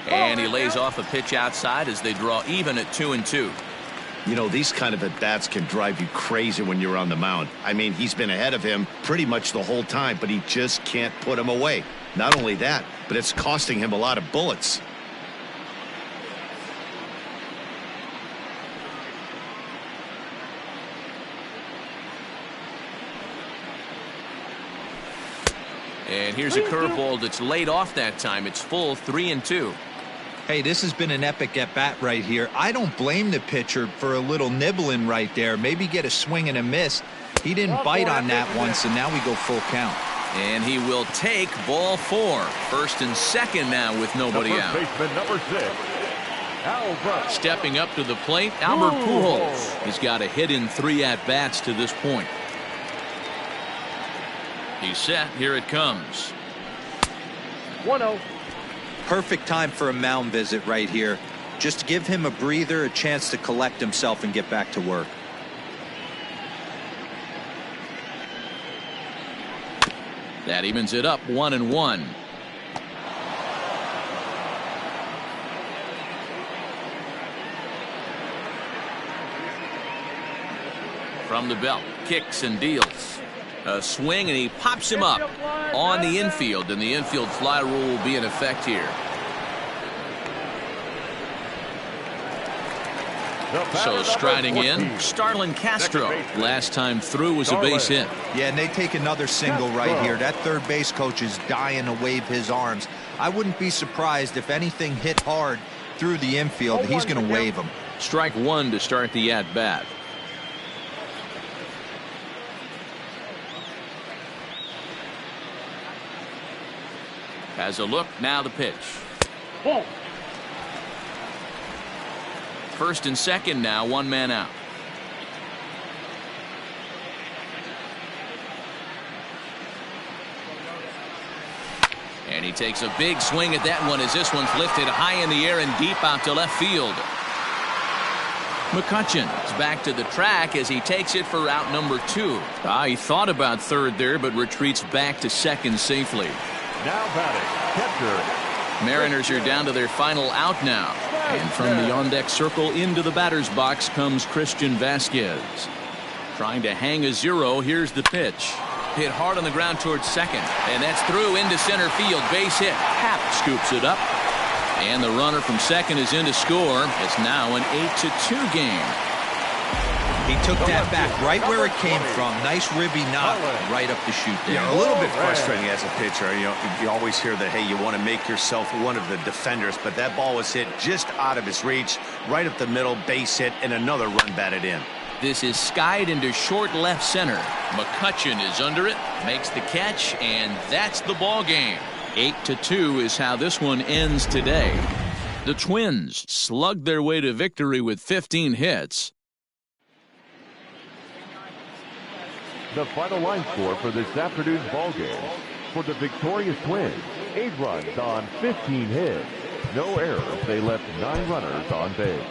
And he lays off a pitch outside as they draw even at 2-2. You know, these kind of at-bats can drive you crazy when you're on the mound. I mean, he's been ahead of him pretty much the whole time, but he just can't put him away. Not only that, but it's costing him a lot of bullets. And here's a curveball that's laid off that time. It's full 3-2. Hey, this has been an epic at-bat right here. I don't blame the pitcher for a little nibbling right there. Maybe get a swing and a miss. He didn't bite on that one, so now we go full count. And he will take ball 4. First and second now with nobody out. Baseman number 6, Albert. Stepping up to the plate, Albert Pujols has got a hit in 3 at-bats to this point. He's set. Here it comes. 1-0. Perfect time for a mound visit right here. Just give him a breather, a chance to collect himself and get back to work. That evens it up 1-1. From the belt, kicks and deals. A swing, and he pops him up on the infield, and the infield fly rule will be in effect here. So striding in, Starlin Castro. Last time through was a base hit. Yeah, and they take another single right here. That third base coach is dying to wave his arms. I wouldn't be surprised if anything hit hard through the infield. He's going to wave them. Strike 1 to start the at-bat. Has a look, now the pitch. Ball. First and second now, 1 man out. And he takes a big swing at that one as this one's lifted high in the air and deep out to left field. McCutchen is back to the track as he takes it for out number 2. He thought about third there, but retreats back to second safely. Now batting, catcher. Mariners are down to their final out now. And from the on-deck circle into the batter's box comes Christian Vasquez. Trying to hang a 0. Here's the pitch. Hit hard on the ground towards second. And that's through into center field. Base hit. Happ scoops it up. And the runner from second is in to score. It's now an 8-2 game. He took that back right where it came from. Nice ribby knock right up the chute there. Yeah, a little bit frustrating as a pitcher. You always hear that, hey, you want to make yourself one of the defenders, but that ball was hit just out of his reach, right up the middle, base hit, and another run batted in. This is skied into short left center. McCutchen is under it, makes the catch, and that's the ball game. 8-2 is how this one ends today. The Twins slugged their way to victory with 15 hits. The final line score for this afternoon's ball game. For the victorious Twins, 8 runs on 15 hits. No errors. They left 9 runners on base.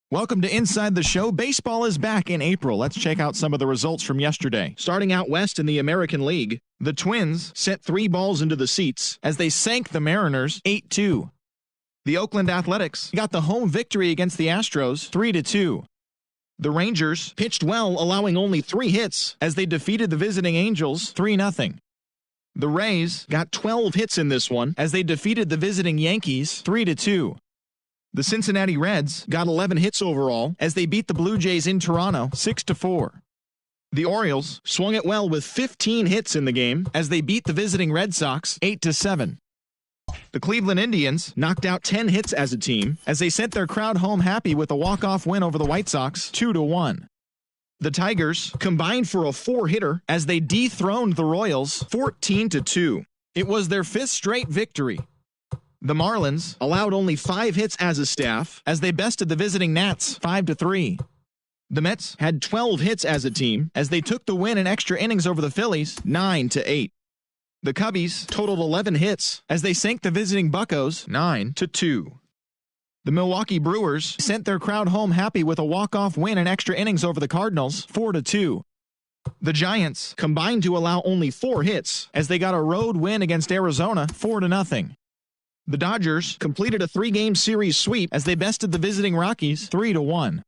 Welcome to Inside the Show. Baseball is back in April. Let's check out some of the results from yesterday. Starting out west in the American League, the Twins sent 3 balls into the seats as they sank the Mariners 8-2. The Oakland Athletics got the home victory against the Astros 3-2. The Rangers pitched well, allowing only 3 hits as they defeated the visiting Angels 3-0. The Rays got 12 hits in this one as they defeated the visiting Yankees 3-2. The Cincinnati Reds got 11 hits overall as they beat the Blue Jays in Toronto 6-4. The Orioles swung it well with 15 hits in the game as they beat the visiting Red Sox 8-7. The Cleveland Indians knocked out 10 hits as a team as they sent their crowd home happy with a walk-off win over the White Sox 2-1. The Tigers combined for a 4-hitter as they dethroned the Royals 14-2. It was their 5th straight victory. The Marlins allowed only 5 hits as a staff as they bested the visiting Nats 5-3. The Mets had 12 hits as a team as they took the win in extra innings over the Phillies 9-8. The Cubbies totaled 11 hits as they sank the visiting Buccos 9-2. The Milwaukee Brewers sent their crowd home happy with a walk-off win in extra innings over the Cardinals 4-2. The Giants combined to allow only 4 hits as they got a road win against Arizona 4-0. The Dodgers completed a 3-game series sweep as they bested the visiting Rockies 3-1.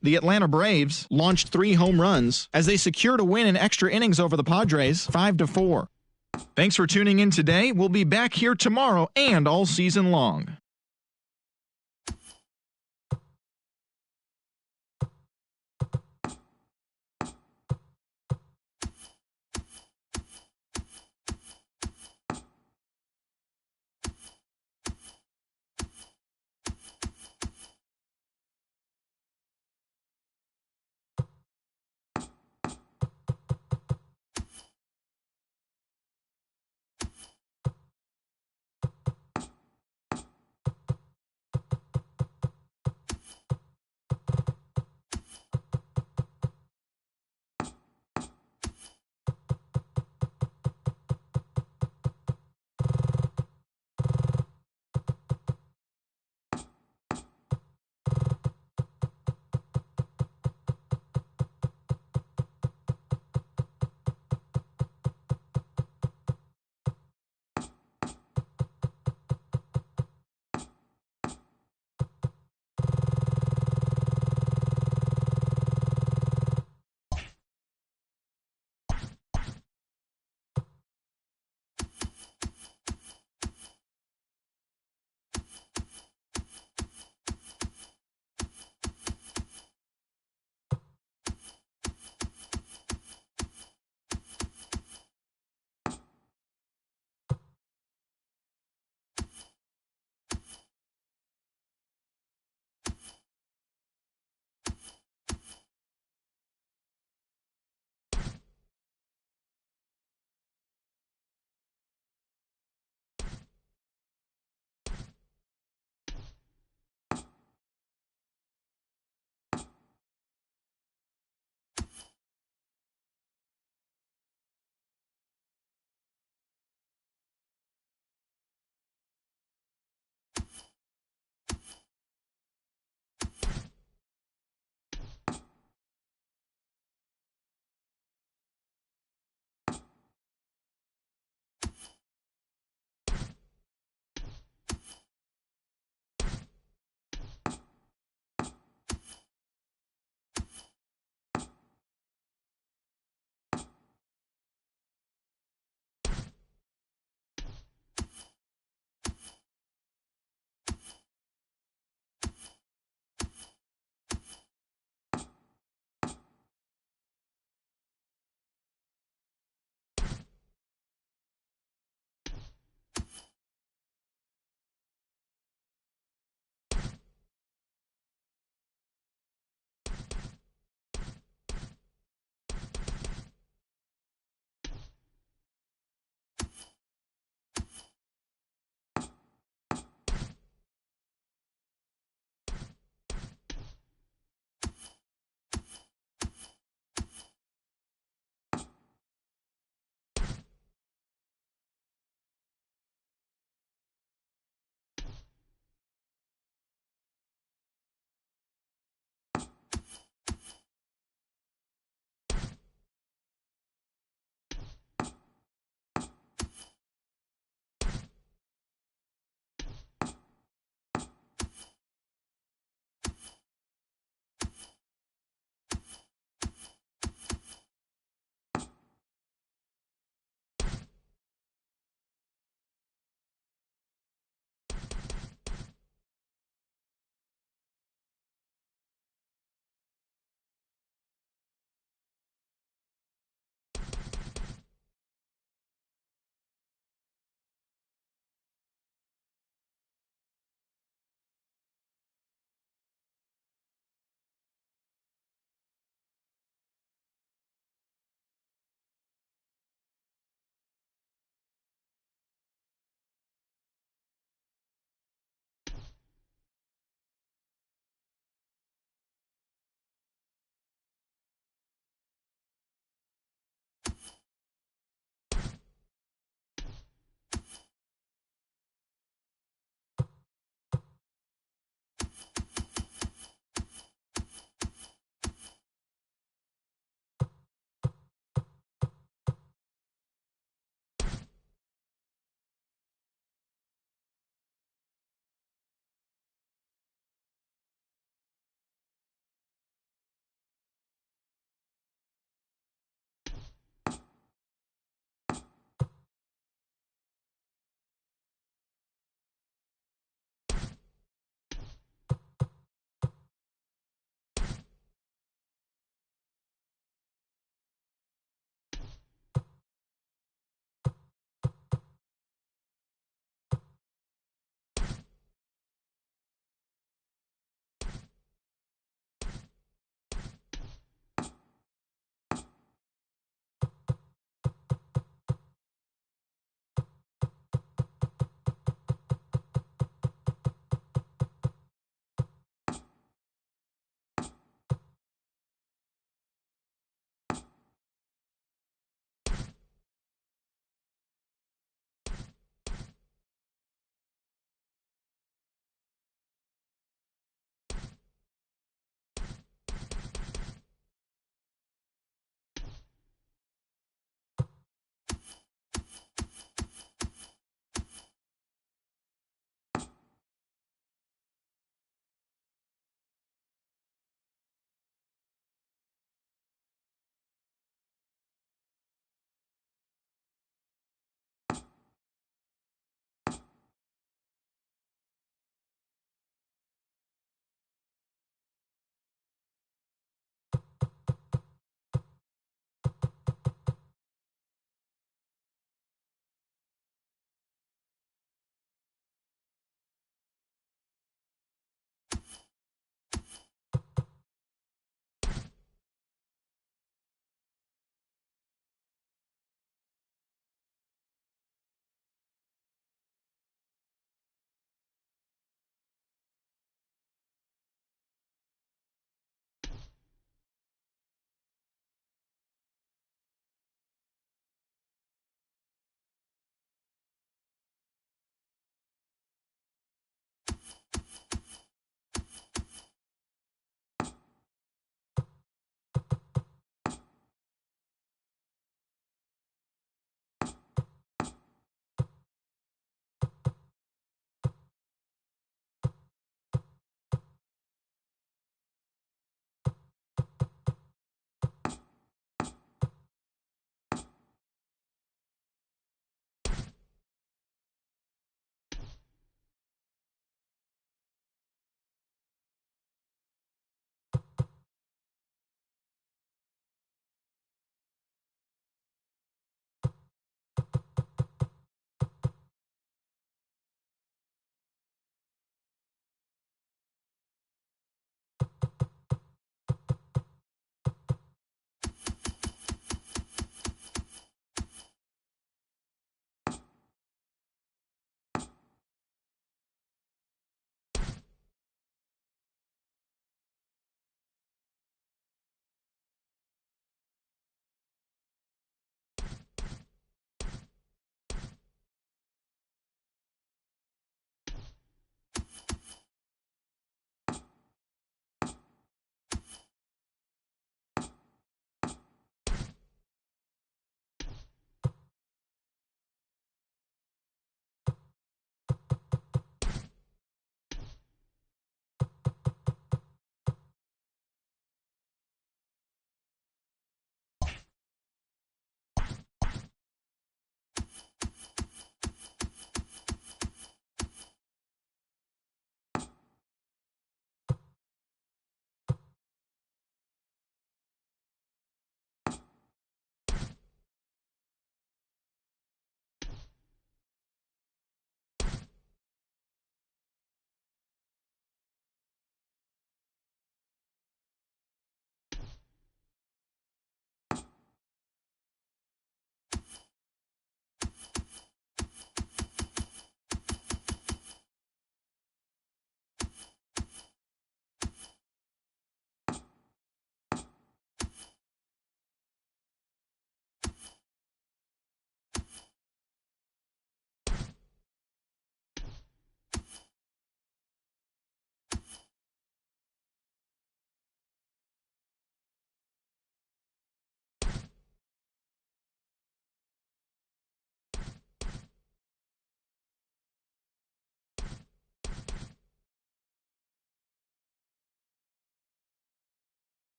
The Atlanta Braves launched 3 home runs as they secured a win in extra innings over the Padres 5-4. Thanks for tuning in today. We'll be back here tomorrow and all season long.